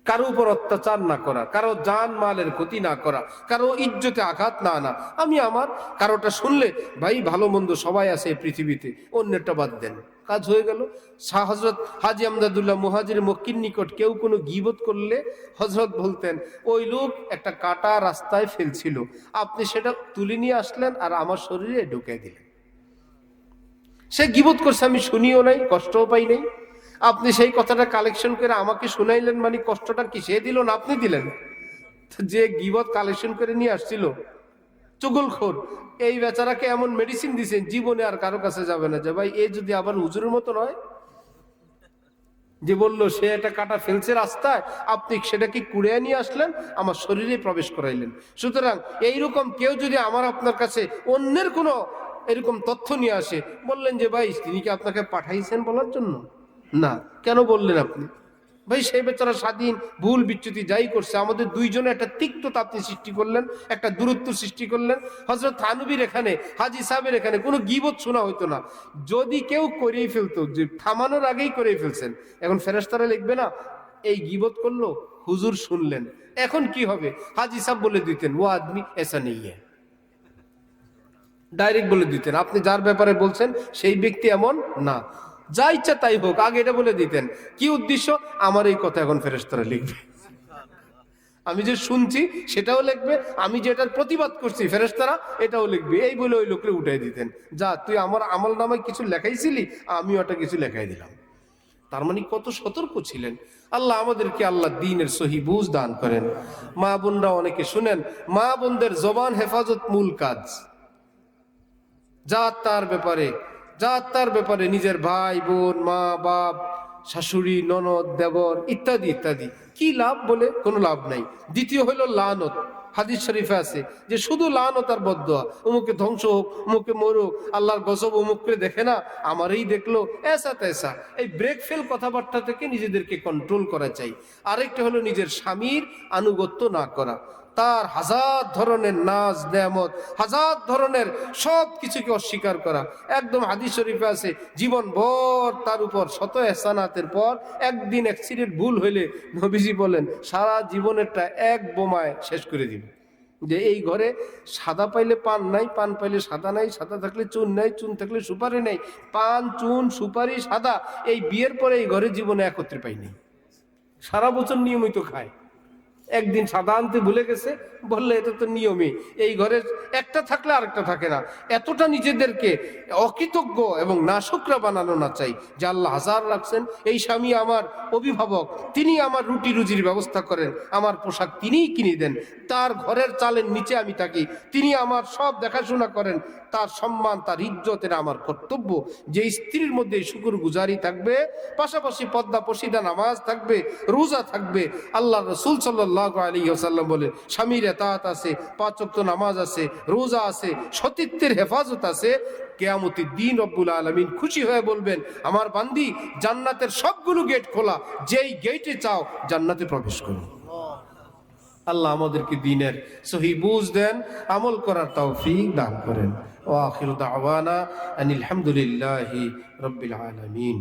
কারো উপর অত্যাচার না করা, কারো জান মালের ক্ষতি না করা, কারো ইজ্জতে আঘাত না আনা। আমি আমার কারোটা শুনলে, ভাই ভালো মন্দ সবাই আছে এই পৃথিবীতে, অন্যটা বাদ দেন, কাজ হয়ে গেল। শাহ হযরত হাজী আমদাদুল্লাহ মুহাজির মক্কির নিকট কেউ কোনো গীবত করলে হযরত বলতেন, ওই লোক একটা কাটা রাস্তায় ফেলছিল, আপনি সেটা তুলে নিয়ে আসলেন আর আমার শরীরে ঢুকে দিলেন। সে গীবত করছে, আমি শুনিও নাই, কষ্টও পাই নাই, আপনি সেই কথাটা কালেকশন করে আমাকে শুনাইলেন, মানে কষ্টটা কি সে দিল না আপনি দিলেন? যে গীবত কালেকশন করে নিয়ে আসছিল, চুগলখোর, এই বেচারাকে এমন মেডিসিন দিছেন, জীবনে আর কারো কাছে যাবে না যে ভাই এ যদি আবার হুজুরের মতো নয়, যে বললো সে একটা কাটা ফেলছে রাস্তায়, আপনি সেটাকে কুড়িয়ে নিয়ে আসলেন, আমার শরীরে প্রবেশ করাইলেন। সুতরাং এইরকম কেউ যদি আমার আপনার কাছে অন্যের কোনো এরকম তথ্য নিয়ে আসে, বললেন যে ভাই তিনি কি আপনাকে পাঠাইছেন বলার জন্য? না, কেন বললেন আপনি? ভাই সেই বেচারা স্বাধীন, ভুল বিচ্যুতি যাই করছে, আমাদের দুইজনে একটা তিক্ততা আপনি সৃষ্টি করলেন, একটা দূরত্ব সৃষ্টি করলেন। হযরত থানবীর এখানে, হাজী সাহেবের এখানে কোনো গীবত শোনা হইতো না, যদি কেউ করেই ফেলতো, যে থামানোর আগেই করেই ফেলছেন। এখন ফেরেশতারা লিখবে না, এই গীবত করলো, হুজুর শুনলেন, এখন কি হবে? হাজী সাহেব বলে দিতেন, ও আদমি এসা নেই হ্যায়, ডাইরেক্ট বলে দিতেন, আপনি যার ব্যাপারে বলছেন সেই ব্যক্তি এমন না, যা ইচ্ছা তাই হোক, আগে এটা বলে দিতেন। কি উদ্দেশ্য? আমার এই কথা এখন ফেরেশতারা লিখবে, আমি যে শুনছি সেটাও লিখবে, আমি যে এটার প্রতিবাদ করছি ফেরেশতারা এটাও লিখবে, এই বলে ওই লোককে উঠাই দিতেন, যা তুই আমার আমল নামায় কিছু লেখাইছিলি, আমি ওটা কিছু লেখাই দিলাম। তার মানে কত সতর্ক ছিলেন। আল্লাহ আমাদেরকে আল্লাহ দ্বীনের সহি বুঝ দান করেন। মা বোনরা অনেকে শুনেন, মা বোনদের জবান হেফাজত মূল কাজ। জাত তার ব্যাপারে নিজের ভাই বোন, মা বাপ, শাশুড়ি, ননদ, দেবর ইত্যাদি ইত্যাদি, কি লাভ? বলে কোনো লাভ নাই। দ্বিতীয় হলো লানত। হাদিস শরীফে আছে যে শুধু লানত আর বদদোয়া, অমুকে ধ্বংস হোক, অমুকে মরুক, আল্লাহর গজব অমুককে দেখে না, আমারই দেখলো, এসা তেসা, এই ব্রেক ফেল কথাবার্তা থেকে নিজেদেরকে কন্ট্রোল করা চাই। আরেকটা হলো নিজের স্বামীর আনুগত্য না করা, তার হাজার ধরনের নাজ নেয়ামত, হাজার ধরনের সব কিছুকে অস্বীকার করা। একদম হাদিস শরীফে আছে, জীবন ভর তার উপর শত এহসানাতের পর একদিন অ্যাক্সিডেন্ট ভুল হইলে নবীজি বলেন সারা জীবনেরটা এক বোমায় শেষ করে দিবে। যে এই ঘরে সাদা পাইলে পান নাই, পান পাইলে সাদা নাই, সাদা থাকলে চুন নাই, চুন থাকলে সুপারি নাই, পান চুন সুপারি সাদা, এই বিয়ের পরে এই ঘরে জীবনে একত্রে পাইনি, সারা বছর নিয়মিত খায়, একদিন সাদা আনতে ভুলে গেছে, বললে এটা তো নিয়মই, এই ঘরে একটা থাকলে আরেকটা থাকে না। এতটা নিজেদেরকে অকৃতজ্ঞ এবং নাশুকরা বানানো না চাই যে আল্লাহ হাজার রাখছেন, এই স্বামী আমার অভিভাবক, তিনি আমার রুটি রুজির ব্যবস্থা করেন, আমার পোশাক তিনিই কিনে দেন, তার ঘরের চালের নিচে আমি থাকি, তিনি আমার সব দেখাশোনা করেন, তার সম্মান তার ইজ্জত এটা আমার কর্তব্য। যে স্ত্রীর মধ্যে শুকুর গুজারি থাকবে, পাশাপাশি পর্দা পশিদা নামাজ থাকবে, রোজা থাকবে। আল্লাহ রাসূল সাল্লাল্লাহু আলাইহি ওয়াসাল্লাম বলেন, স্বামীর ইতাআত আছে, 5 ওয়াক্ত নামাজ আছে, রোজা আছে, সতীত্বের হেফাজত আছে, কিয়ামতের দিন রব্বুল আলামিন খুশি হয়ে বলবেন, আমার বান্দি জান্নাতের সবগুলো গেট খোলা, যেই গেটে চাও জান্নাতে প্রবেশ করো। আল্লাহ আমাদেরকে দ্বীনের সহি বুঝ দেন, আমল করার তৌফিক দান করেন। ওয়া আখিরু দাওয়ানা আনিল হামদুলিল্লাহি রাব্বিল আলামিন।